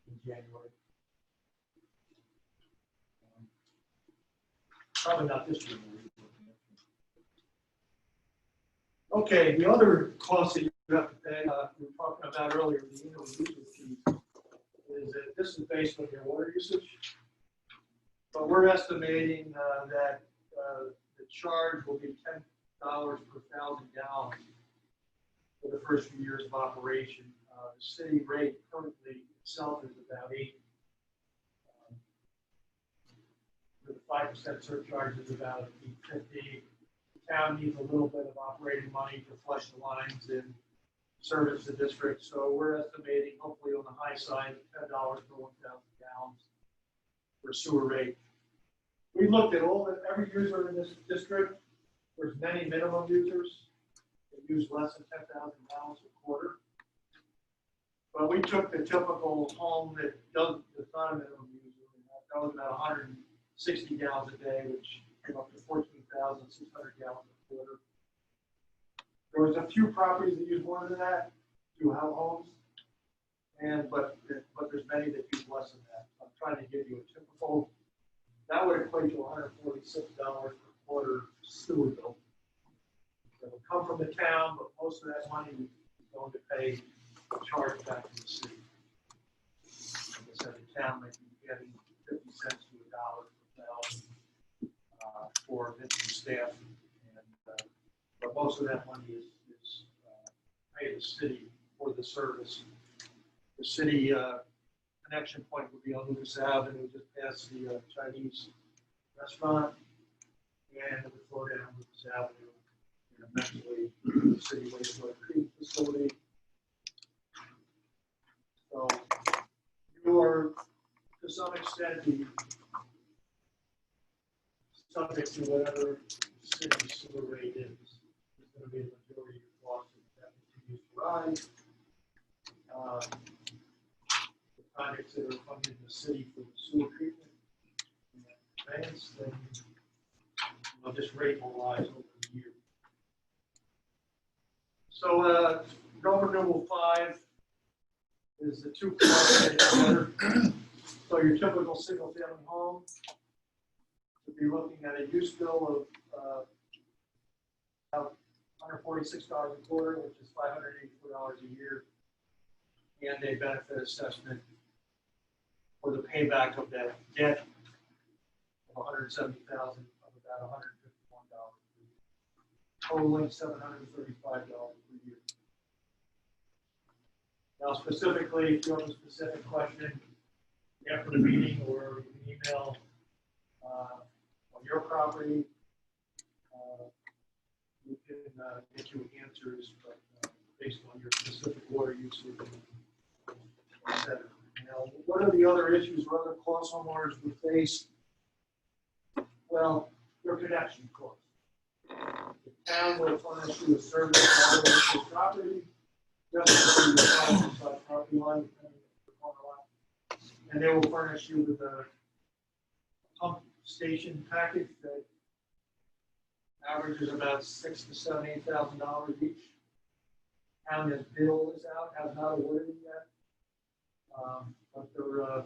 in January. Probably not this year. Okay, the other cost that you have to pay, we were talking about earlier, the annual usage fee, is that this is based on your water usage. But we're estimating that the charge will be $10 per 1,000 gallons for the first few years of operation. The city rate currently itself is about $8. The 5% surcharge is about $8.50. The town needs a little bit of operating money to flush the lines and service the district. So we're estimating, hopefully on the high side, $10 per 1,000 gallons for sewer rate. We looked at every user in this district. There's many minimum users that use less than 10,000 gallons a quarter. But we took the typical home that's not a minimum user, and that was about 160 gallons a day, which came up to 14,600 gallons a quarter. There was a few properties that use more than that, few homes, but there's many that use less than that. I'm trying to give you a typical. That would equate to $146 per quarter sewer bill. That would come from the town, but most of that money is going to pay a charge back to the city. Like I said, the town might be getting 50 cents to $1 per for Vince and staff. And, but most of that money is paid the city for the service. The city connection point would be on Lucas Avenue, just past the Chinese restaurant. And it would flow down Lucas Avenue and eventually the city wastewater treatment facility. So you are, to some extent, the subject to whatever city sewer rate is going to be the majority of your costs that continues to rise. The projects that are funded in the city for the sewer treatment and conveyance, then this rate will rise over the year. So Rome Renewal 5 is the two projects together. So your typical single-family home would be looking at a use bill of about $146 a quarter, which is $584 a year, and a benefit assessment for the payback of that debt of $170,000 of about $151 per year, totaling $735 per year. Now, specifically, if you have a specific question after the meeting, or you can email on your property, we can get you answers, but based on your specific water usage, etc. Now, what are the other issues or other costs homeowners would face? Well, your connection costs. The town will furnish you a service on your property, just to the property line, and they will furnish you with a pump station package that averages about $6,000 to $8,000 each. Town has bill is out, has not awarded it yet, but they're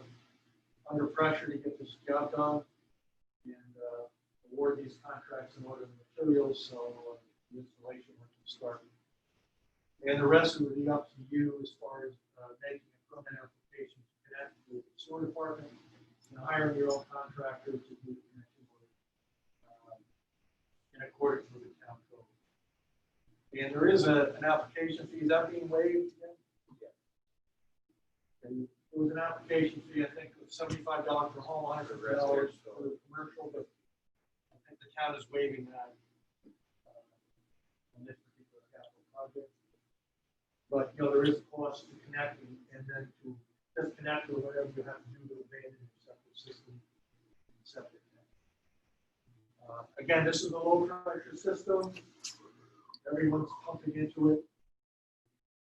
under pressure to get this job done and award these contracts and order the materials, so the installation work can start. And the rest would be up to you as far as making a permit application to connect with the sewer department and hiring your own contractor to do the connection work in accordance with the town code. And there is an application fee. Is that being waived again? Yeah. And there was an application fee, I think, of $75 per home, $100 for the commercial, but I think the town is waiving that on this particular capital project. But, there is a cost to connect and then to disconnect or whatever you have to do to abandon your septic system. Septic tank. Again, this is a low pressure system. Everyone's pumping into it.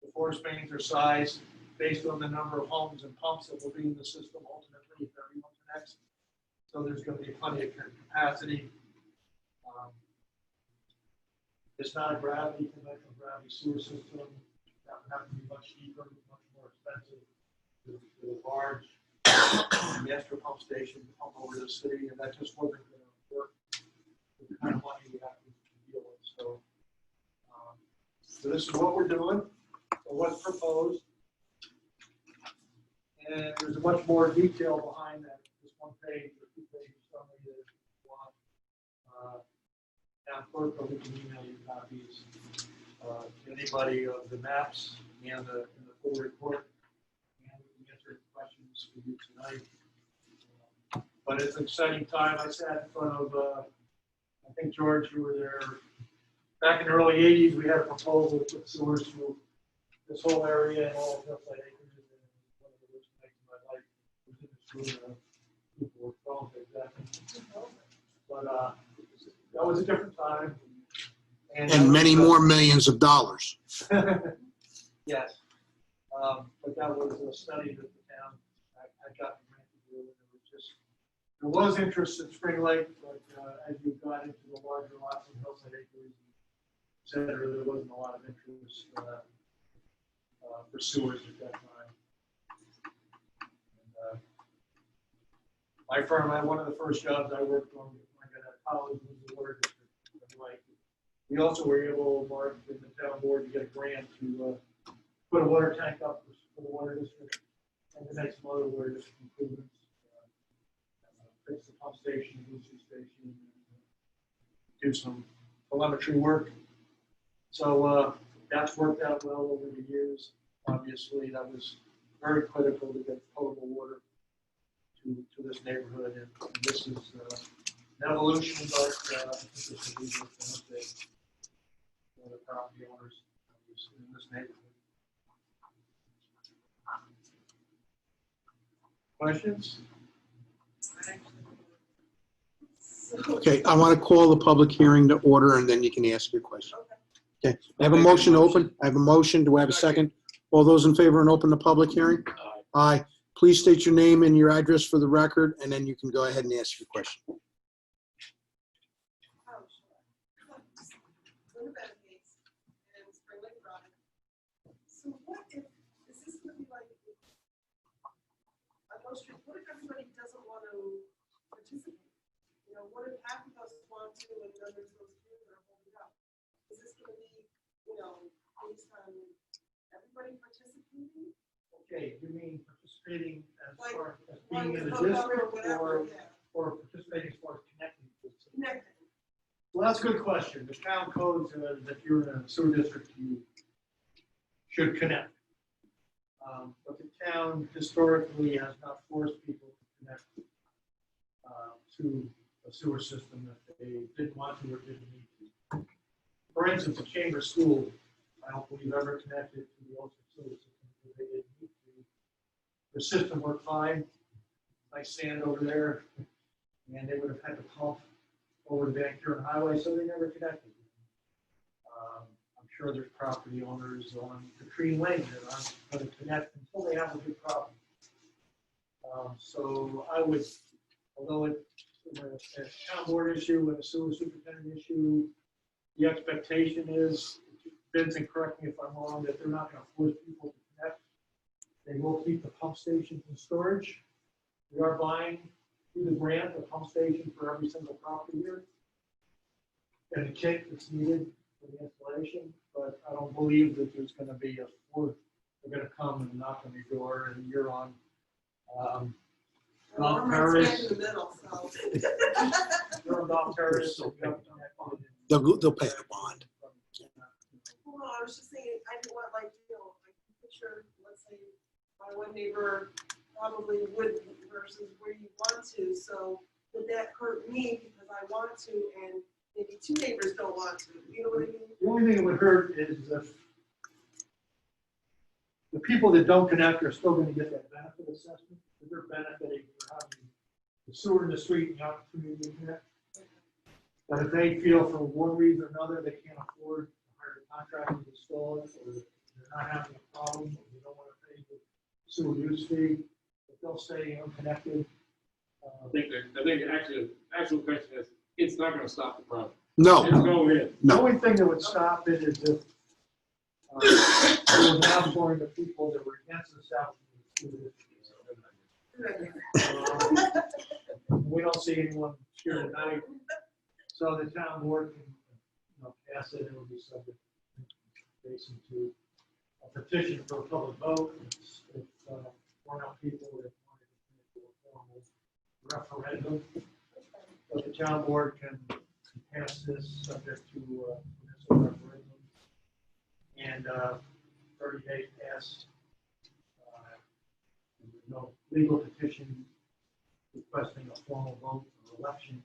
The force mains are sized based on the number of homes and pumps that will be in the system ultimately if everyone connects. So there's going to be plenty of capacity. It's not a conventional gravity sewer system. That would have to be much cheaper, much more expensive. With a large master pump station to pump over the city, and that just wasn't going to work with the kind of money we have to deal with. So, so this is what we're doing, or what's proposed. And there's much more detail behind that. This one page or two pages summary that if you want. Town clerk, or we can email you copies to anybody of the maps and the full report. And we can answer questions for you tonight. But it's an exciting time. I sat in front of, I think, George, you were there. Back in the early 80s, we had a proposal to put sewers through this whole area and all of Hillside Acres. And one of the worst nights of my life was in this room. People were phone exactly. But that was a different time. And many more millions of dollars. Yes. But that was a study that the town had gotten grant to do. And there was interest in Spring Lake, but as you got into the larger lots of Hillside Acres, et cetera, there wasn't a lot of interest for sewers at that time. And, my firm, one of the first jobs I worked on when I got out of college was the water district. We also were able, Mark, in the town board, to get a grant to put a water tank up for the water district and to make some other water district improvements. Fix the pump station, boosting station, do some telemetry work. So that's worked out well over the years. Obviously, that was very critical to get potable water to this neighborhood. And this is an evolution, but I think this will be a benefit for the property owners in this neighborhood. Questions? Okay, I want to call the public hearing to order, and then you can ask your question. Okay, I have a motion to open. I have a motion. Do I have a second? All those in favor and open the public hearing? Aye. Please state your name and your address for the record, and then you can go ahead and ask your question. So what if, is this gonna be like, on Most Street, what if everybody doesn't want to participate? You know, what if half of us want to and then there's those few that are holding up? Is this gonna be, you know, based on everybody participating? Okay, you mean participating as Like, far as One being in the vote or district whatever, yeah, or participating as far as connecting to the city? connected. Well, that's a good question. The town code says that you're in a sewer district, you should connect. But the town historically has not forced people to connect to a sewer system that they didn't want to or didn't need to. For instance, the Chamber School, I don't believe ever connected to the Ulster sewer system because they didn't need to. The system worked fine, nice sand over there, and they would have had to pump over the Van Kuren Highway, so they never connected. I'm sure there's property owners on Katrine Lane that aren't going to connect until they have a good problem. So I would, although it's a town board issue and a sewer superintendent issue, the expectation is, Vincent, correct me if I'm wrong, that they're not going to force people to connect. They will keep the pump stations in storage. We are buying through the grant a pump station for every single property here, and the kit that's needed for the installation, but I don't believe that there's going to be a fourth. They're going to come and knock on your door and you're on. Well, I'm right smack in the middle, so. You're on Golf Terrace, so you have to connect. They'll pay the bond. Well, I was just saying, I didn't want like, you know, like picture, let's say, my one neighbor probably wouldn't versus where you want to, so would that hurt me because I want to and maybe two neighbors don't want to, you know what I mean? The only thing that would hurt is if the people that don't connect are still going to get that benefit assessment, because they're benefiting for having the sewer in the street and the opportunity to connect. But if they feel for one reason or another they can't afford to hire a contractor to install it, or they're not having a problem, or they don't want to pay the sewer use fee, if they'll stay unconnected. I think actually, the actual question is, it's not gonna stop the problem. No, It's going in. The only thing that would stop it is if there was an outpouring of people that were against the South. We don't see anyone here tonight, so the town board can, pass it, and it will be subject basically to a petition for a public vote. If one of people that wanted to do a formal referendum, but the town board can pass this subject to municipal referendum, and 30 days pass. There's no legal petition requesting a formal vote or election.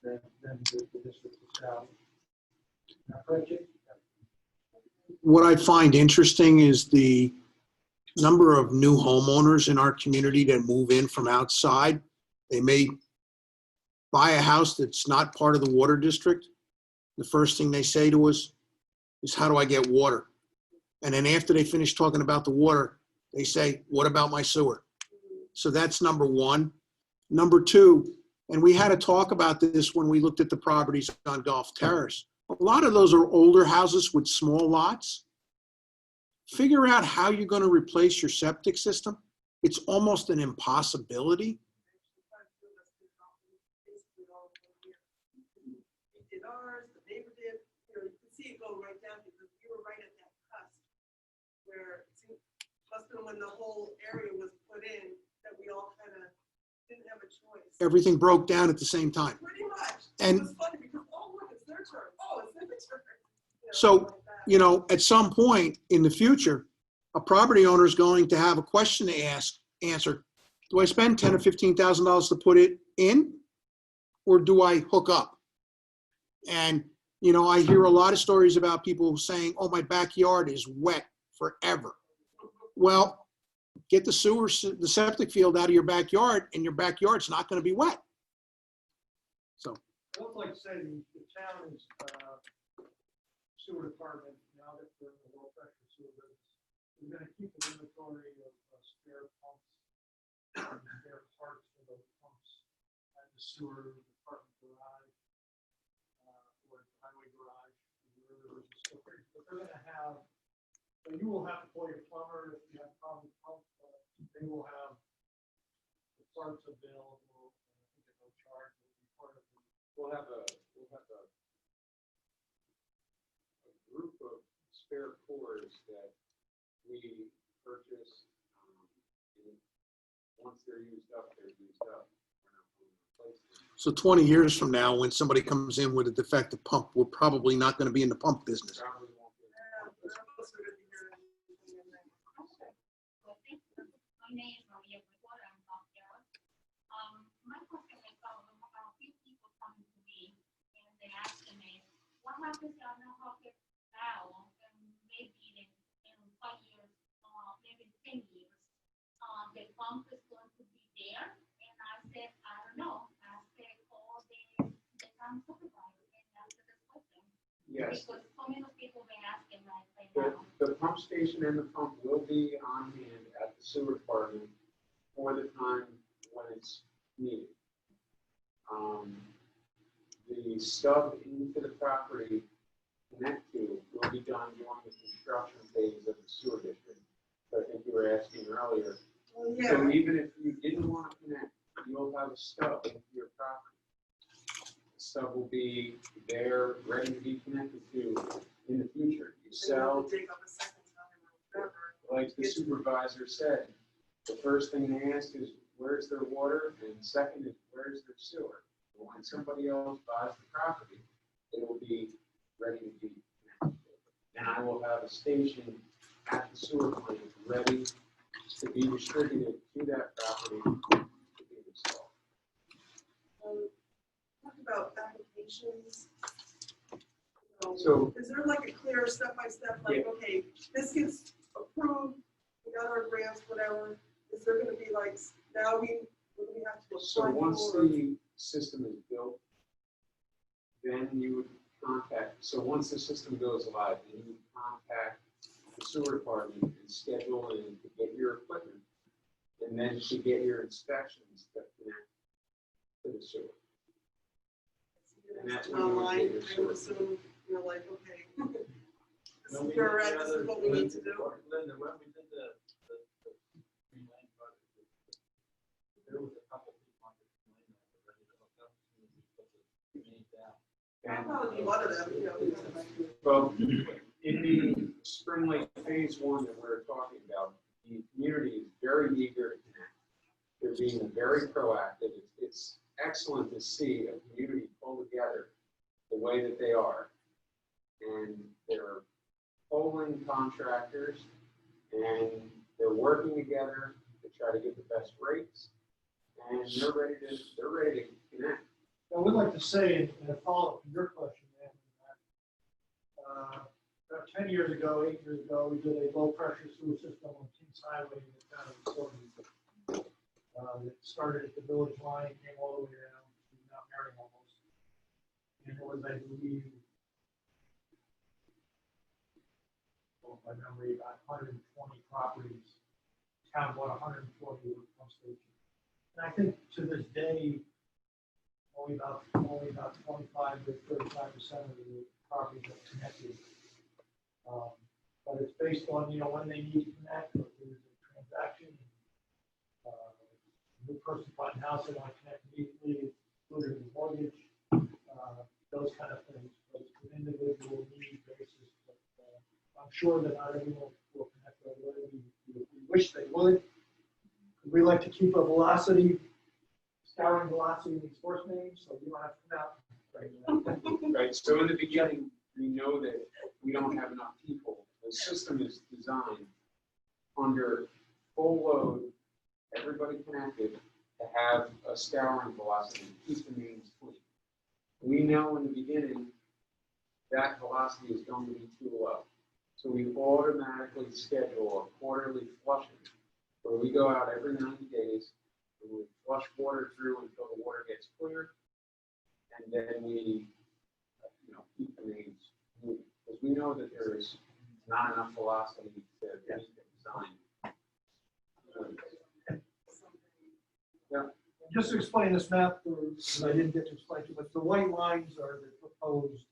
Then the district is out. Not correct, Jake? what I find interesting is the number of new homeowners in our community that move in from outside. They may buy a house that's not part of the water district. The first thing they say to us is, how do I get water? And then after they finish talking about the water, they say, what about my sewer? So that's number one. Number two, and we had to talk about this when we looked at the properties on Gulf Terrace. A lot of those are older houses with small lots. Figure out how you're going to replace your septic system. It's almost an impossibility. We did ours, the neighbor did, you know, you can see it go right down because we were right at that cusp where it must have been when the whole area was put in that we all kind of didn't have a choice. Everything broke down at the same time. Pretty much. And- It was funny because, oh, look, it's their turn. Oh, it's their turn. So, like that. You know, at some point in the future, a property owner is going to have a question to answer. Do I spend $10,000 or $15,000 to put it in? Or do I hook up? And, you know, I hear a lot of stories about people saying, oh, my backyard is wet forever. Well, get the septic field out of your backyard and your backyard's not going to be wet. So, I would like to say the town is, sewer department, now that we're in the low pressure sewer business, we're gonna keep an inventory of spare pumps, and spare parts for those pumps at the sewer department garage, or the highway garage, wherever there's a storage. But they're gonna have, so you will have to call your plumber if you have a problem with pump, they will have the parts available, I think at no charge, will be part of the. We'll have a group of spare cores that we purchase. And once they're used up, they're used up. We're not going to replace them. so 20 years from now, when somebody comes in with a defective pump, we're probably not going to be in the pump business. Probably won't be. Yeah, but I'm also gonna be here in the My name is Maria Gregorio, I'm from Carol. My question is, a few people coming to me and they asking me, what happens if I know how to now, and maybe in 5 years, maybe 10 years, the pump is going to be there? And I said, I don't know. I said, call the town supervisor and answer this question. Yes, Because so many people been asking right the, now. the pump station and the pump will be on hand at the sewer department for the time when it's needed. The stub into the property connect to will be done during the construction phase of the sewer district. So I think you were asking earlier. Well, So yeah, even if you didn't want to connect, you'll have a stub into your property. The stub will be there, ready to be connected to in the future. You they have sell, to dig up a second time or whatever. like the supervisor said, the first thing they ask is, where's their water? And second is, where's their sewer? And when somebody else buys the property, it will be ready to be connected. And I will have a station at the sewer plant ready to be distributed to that property to be installed. Talk about applications. So- Is there like a clear step-by-step, like, okay, this gets approved, we got our grants, whatever, is there gonna be like, now we have to So apply once for? the system is built, then you would contact, so once the system goes live, then you would contact the sewer department and schedule in to get your equipment, and then to get your inspections to connect to the sewer. And that's when you would Online, get your I sewer. would assume, you're like, okay. This When is we where we're did at, the this is other- what we need to do. Linda, when we did the Green Lane project, there was a couple people on the Green Lane that were ready to hook up as soon as we put the main down. I'll probably be one of them, you know. kind of like- Well, in the Spring Lake Phase 1 that we're talking about, the community is very eager to connect. They're being very proactive. It's excellent to see a community pull together the way that they are. And they're polling contractors, and they're working together to try to get the best rates. And they're ready to connect. I would like to say, in a follow-up to your question, man, about 10 years ago, 8 years ago, we did a low-pressure sewer system on Kings Highway in the town of Silverton. It started at the village line, came all the way down to Mount Mary almost. And it was, I believe, by memory, about 120 properties. Town bought 140 with pump stations. And I think to this day, only about 25 to 35% of the properties are connected. But it's based on, when they need to connect, or if there's a transaction, new person bought a house, they want to connect immediately, including the mortgage, those kind of things. But it's an individual need basis. But I'm sure that not everyone will connect right away. We wish they would. We like to keep a velocity scouring velocity in these force mains, so you don't have to come out. Right. Right, so in the beginning, we know that we don't have enough people. The system is designed under full load, everybody connected, to have a scouring velocity, keep the mains clean. We know in the beginning that velocity is going to be too low. So we automatically schedule a quarterly flushing where we go out every 90 days and we flush water through until the water gets clear. And then we, keep the mains moving. Because we know that there is not enough velocity to meet the design. Just to explain this map, because I didn't get to explain too much, the white lines are the proposed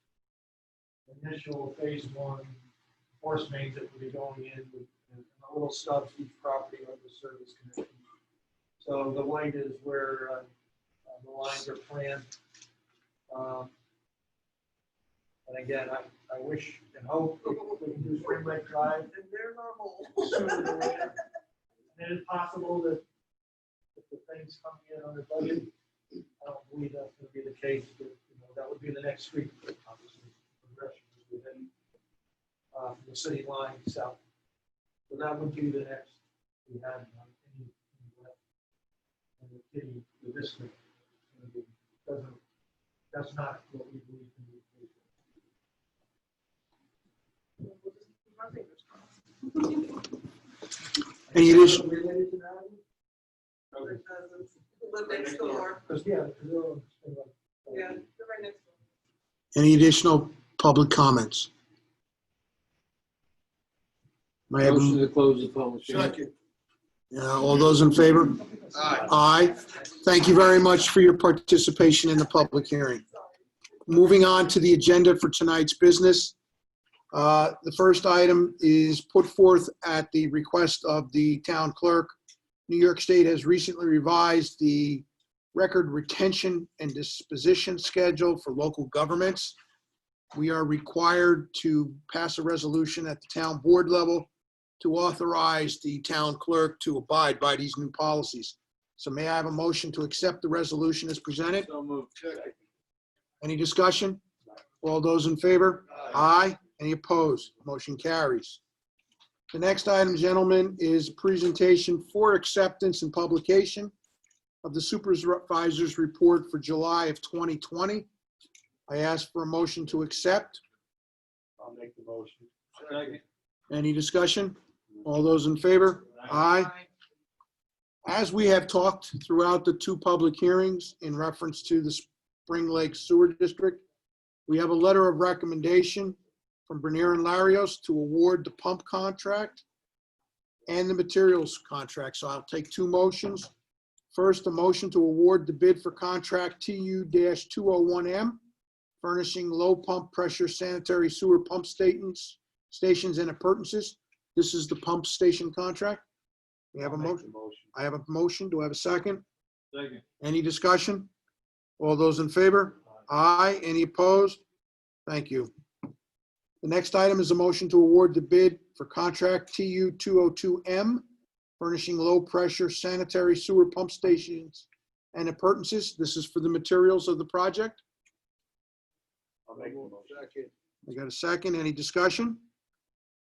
initial phase 1 force mains that will be going in with and the little stubs, each property on the service connection. So the white is where the lines are planned. And again, I wish and hope we can do Spring Lake Drive And they're normal. sooner than later. And it is possible that if the things come in on the budget, I don't believe that's going to be the case, but that would be the next street, obviously, progression as we head from the city line south. So that would be the next we had any left. And the city, the district, that's not what we believe in the We'll just keep our fingers crossed. Any additional, related to that? It doesn't live next door. Because, yeah, because they're all- Yeah, they're right next door. any additional public comments? May I have a- Motion to close the public hearing. Second. All those in favor? Aye. Thank you very much for your participation in the public hearing. Moving on to the agenda for tonight's business. The first item is put forth at the request of the town clerk. New York State has recently revised the record retention and disposition schedule for local governments. We are required to pass a resolution at the town board level to authorize the town clerk to abide by these new policies. So may I have a motion to accept the resolution as presented? So moved. Any discussion? All those in favor? Aye. Any opposed? Motion carries. The next item, gentlemen, is presentation for acceptance and publication of the supervisor's report for July of 2020. I ask for a motion to accept. I'll make the motion. Second. Any discussion? All those in favor? Aye. As we have talked throughout the two public hearings in reference to the Spring Lake Sewer District, we have a letter of recommendation from Bernier and Larios to award the pump contract and the materials contract. So I'll take two motions. First, a motion to award the bid for contract TU-201M, furnishing low pump pressure sanitary sewer pump stations and appurtenances. This is the pump station contract. We have a motion. I have a motion. Do I have a second? Second. Any discussion? All those in favor? Aye. Any opposed? Thank you. The next item is a motion to award the bid for contract TU-202M, furnishing low-pressure sanitary sewer pump stations and appurtenances. This is for the materials of the project. I'll make the motion. I got a second. Any discussion?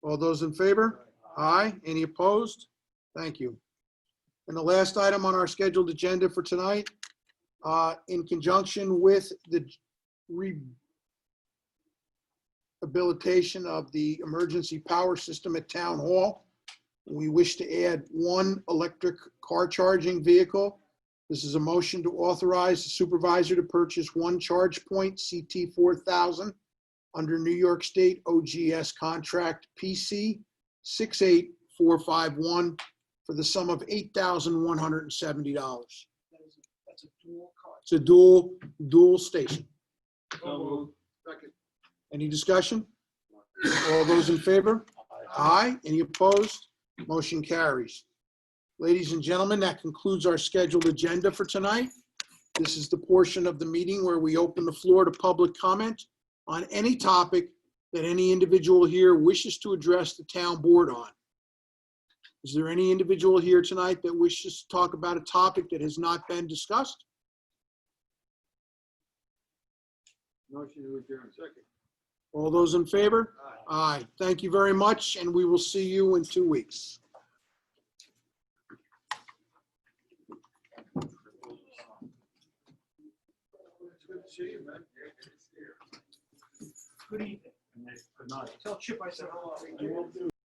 All those in favor? Aye. Any opposed? Thank you. And the last item on our scheduled agenda for tonight, in conjunction with the rehabilitation of the emergency power system at Town Hall, we wish to add one electric car charging vehicle. This is a motion to authorize the supervisor to purchase one charge point CT4000 under New York State OGS contract PC 68451 for the sum of $8,170. That's a dual car. It's a dual station. So moved. Any discussion? All those in favor? Aye. Any opposed? Motion carries. Ladies and gentlemen, that concludes our scheduled agenda for tonight. This is the portion of the meeting where we open the floor to public comment on any topic that any individual here wishes to address the town board on. Is there any individual here tonight that wishes to talk about a topic that has not been discussed? Motion to adjourn. Second. All those in favor? Aye. Thank you very much, and we will see you in 2 weeks. It's good to see you, man. Good evening. Good night. Tell Chip I said hello.